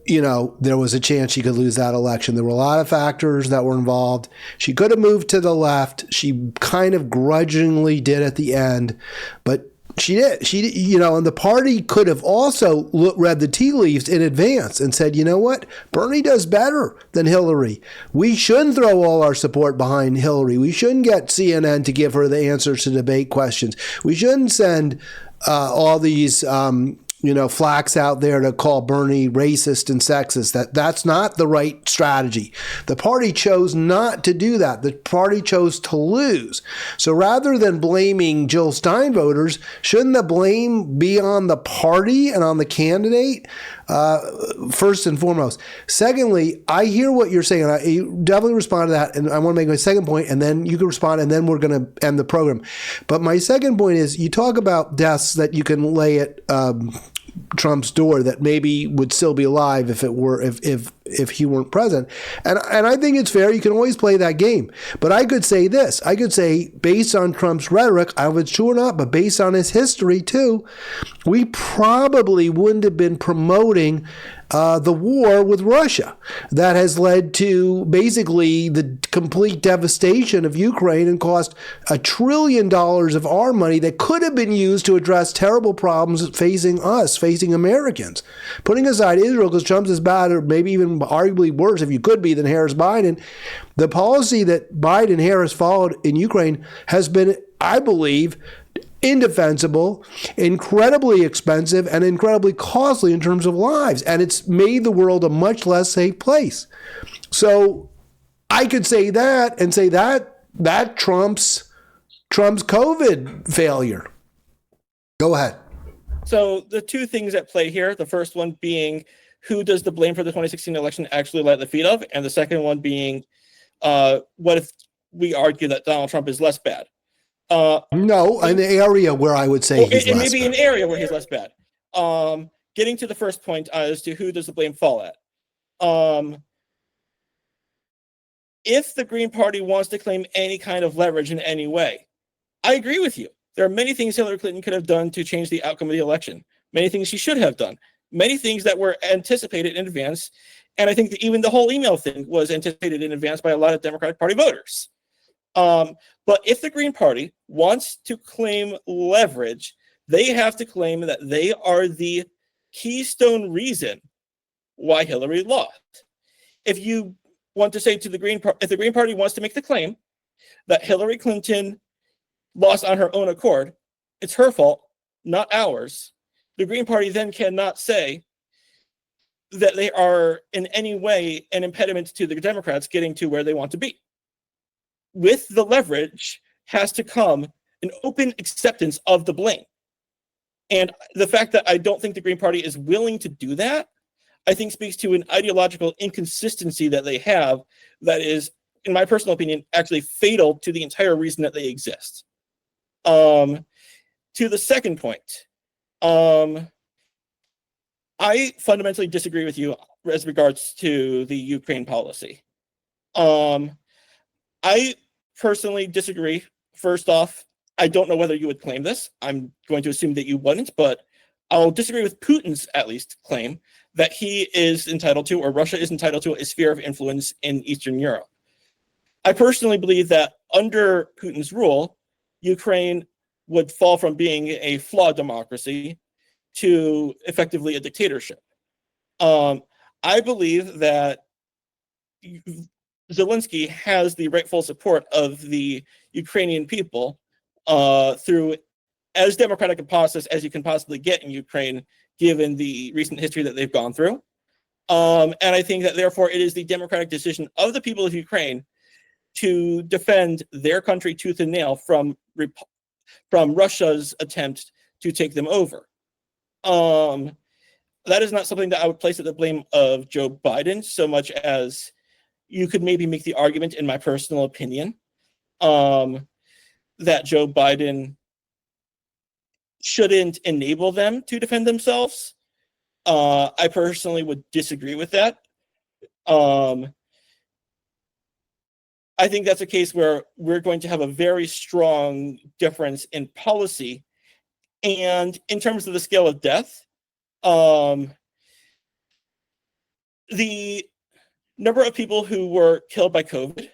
there was a chance she could lose that election. There were a lot of factors that were involved. She could have moved to the left. She kind of grudgingly did at the end, but she did. And the party could have also read the tea leaves in advance and said, you know what? Bernie does better than Hillary. We shouldn't throw all our support behind Hillary. We shouldn't get CNN to give her the answers to debate questions. We shouldn't send all these flacks out there to call Bernie racist and sexist. That's not the right strategy. The party chose not to do that. The party chose to lose. So rather than blaming Jill Stein voters, shouldn't the blame be on the party and on the candidate? First and foremost. Secondly, I hear what you're saying. I definitely respond to that. And I want to make my second point, and then you can respond, and then we're going to end the program. But my second point is, you talk about deaths that you can lay at Trump's door that maybe would still be alive if he weren't president. And I think it's fair. You can always play that game. But I could say this. I could say, based on Trump's rhetoric, I would sure not, but based on his history too, we probably wouldn't have been promoting the war with Russia that has led to basically the complete devastation of Ukraine and cost $1 trillion of our money that could have been used to address terrible problems facing us, facing Americans. Putting aside Israel, because Trump's as bad or maybe even arguably worse, if you could be, than Harris-Biden, the policy that Biden-Harris followed in Ukraine has been, I believe, indefensible, incredibly expensive, and incredibly costly in terms of lives. And it's made the world a much less safe place. So I could say that and say that trumps COVID failure. Go ahead. So the two things at play here, the first one being, who does the blame for the 2016 election actually lie at the feet of? And the second one being, what if we argue that Donald Trump is less bad? No, an area where I would say he's less maybe bad. An area where he's less bad. Getting to the first point as to who does the blame fall at. If the Green Party wants to claim any kind of leverage in any way, I agree with you. There are many things Hillary Clinton could have done to change the outcome of the election. Many things she should have done. Many things that were anticipated in advance. And I think that even the whole email thing was anticipated in advance by a lot of Democratic Party voters. But if the Green Party wants to claim leverage, they have to claim that they are the keystone reason why Hillary lost. If you want to say to the Green Party, if the Green Party wants to make the claim that Hillary Clinton lost on her own accord, it's her fault, not ours. The Green Party then cannot say that they are in any way an impediment to the Democrats getting to where they want to be. With the leverage has to come an open acceptance of the blame. And the fact that I don't think the Green Party is willing to do that, I think speaks to an ideological inconsistency that they have that is, in my personal opinion, actually fatal to the entire reason that they exist. To the second point, I fundamentally disagree with you as regards to the Ukraine policy. I personally disagree. First off, I don't know whether you would claim this. I'm going to assume that you wouldn't, but I'll disagree with Putin's, at least, claim that he is entitled to, or Russia is entitled to, a sphere of influence in Eastern Europe. I personally believe that under Putin's rule, Ukraine would fall from being a flawed democracy to effectively a dictatorship. I believe that Zelensky has the rightful support of the Ukrainian people through as democratic a process as you can possibly get in Ukraine, given the recent history that they've gone through. And I think that therefore it is the democratic decision of the people of Ukraine to defend their country tooth and nail from Russia's attempt to take them over. That is not something that I would place at the blame of Joe Biden so much as you could maybe make the argument, in my personal opinion, that Joe Biden shouldn't enable them to defend themselves. I personally would disagree with that. I think that's a case where we're going to have a very strong difference in policy. And in terms of the scale of death, the number of people who were killed by COVID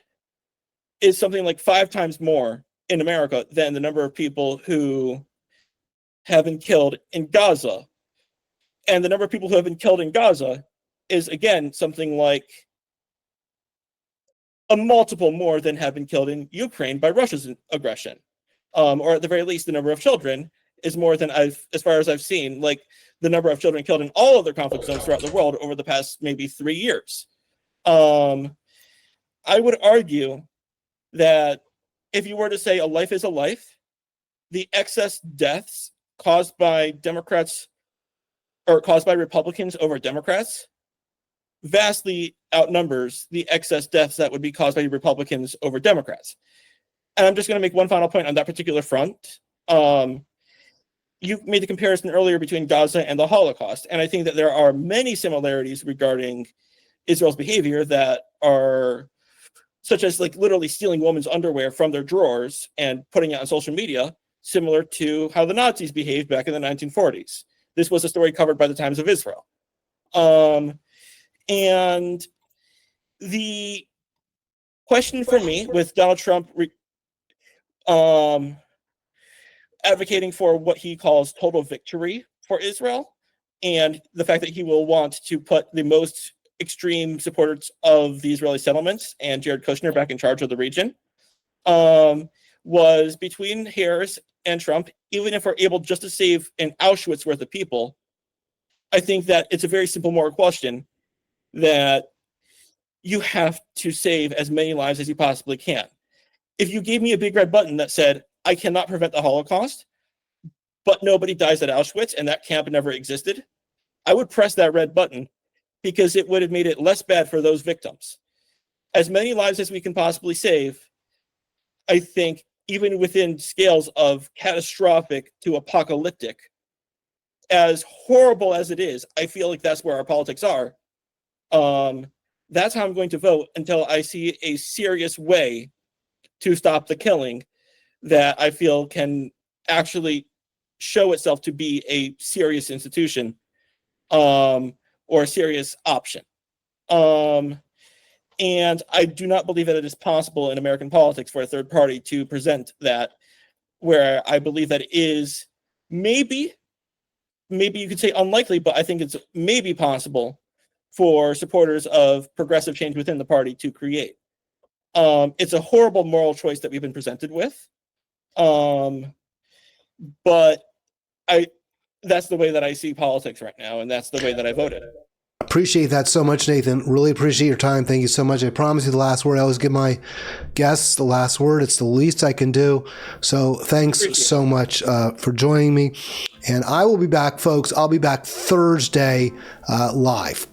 is something like 5 times more in America than the number of people who have been killed in Gaza. And the number of people who have been killed in Gaza is, again, something like a multiple more than have been killed in Ukraine by Russia's aggression. Or at the very least, the number of children is more than as far as I've seen, like the number of children killed in all other conflict zones throughout the world over the past maybe 3 years. I would argue that if you were to say a life is a life, the excess deaths caused by Democrats or caused by Republicans over Democrats vastly outnumbers the excess deaths that would be caused by Republicans over Democrats. And I'm just going to make one final point on that particular front. You made the comparison earlier between Gaza and the Holocaust, and I think that there are many similarities regarding Israel's behavior that are such as like literally stealing women's underwear from their drawers and putting it on social media, similar to how the Nazis behaved back in the 1940s. This was a story covered by the Times of Israel. And the question for me with Donald Trump advocating for what he calls total victory for Israel, and the fact that he will want to put the most extreme supporters of the Israeli settlements and Jared Kushner back in charge of the region, was between Harris and Trump. Even if we're able just to save an Auschwitz worth of people, I think that it's a very simple moral question that you have to save as many lives as you possibly can. If you gave me a big red button that said, I cannot prevent the Holocaust, but nobody dies at Auschwitz and that camp never existed, I would press that red button because it would have made it less bad for those victims. As many lives as we can possibly save, I think, even within scales of catastrophic to apocalyptic, as horrible as it is, I feel like that's where our politics are. That's how I'm going to vote until I see a serious way to stop the killing that I feel can actually show itself to be a serious institution, or a serious option. And I do not believe that it is possible in American politics for a third party to present that, where I believe that it is maybe you could say unlikely, but I think it's maybe possible for supporters of progressive change within the party to create. It's a horrible moral choice that we've been presented with. But that's the way that I see politics right now, and that's the way that I voted. Appreciate that so much, Nathan. Really appreciate your time. Thank you so much. I promise you the last word. I always give my guests the last word. It's the least I can do. So thanks so much for joining me. And I will be back, folks. I'll be back Thursday live.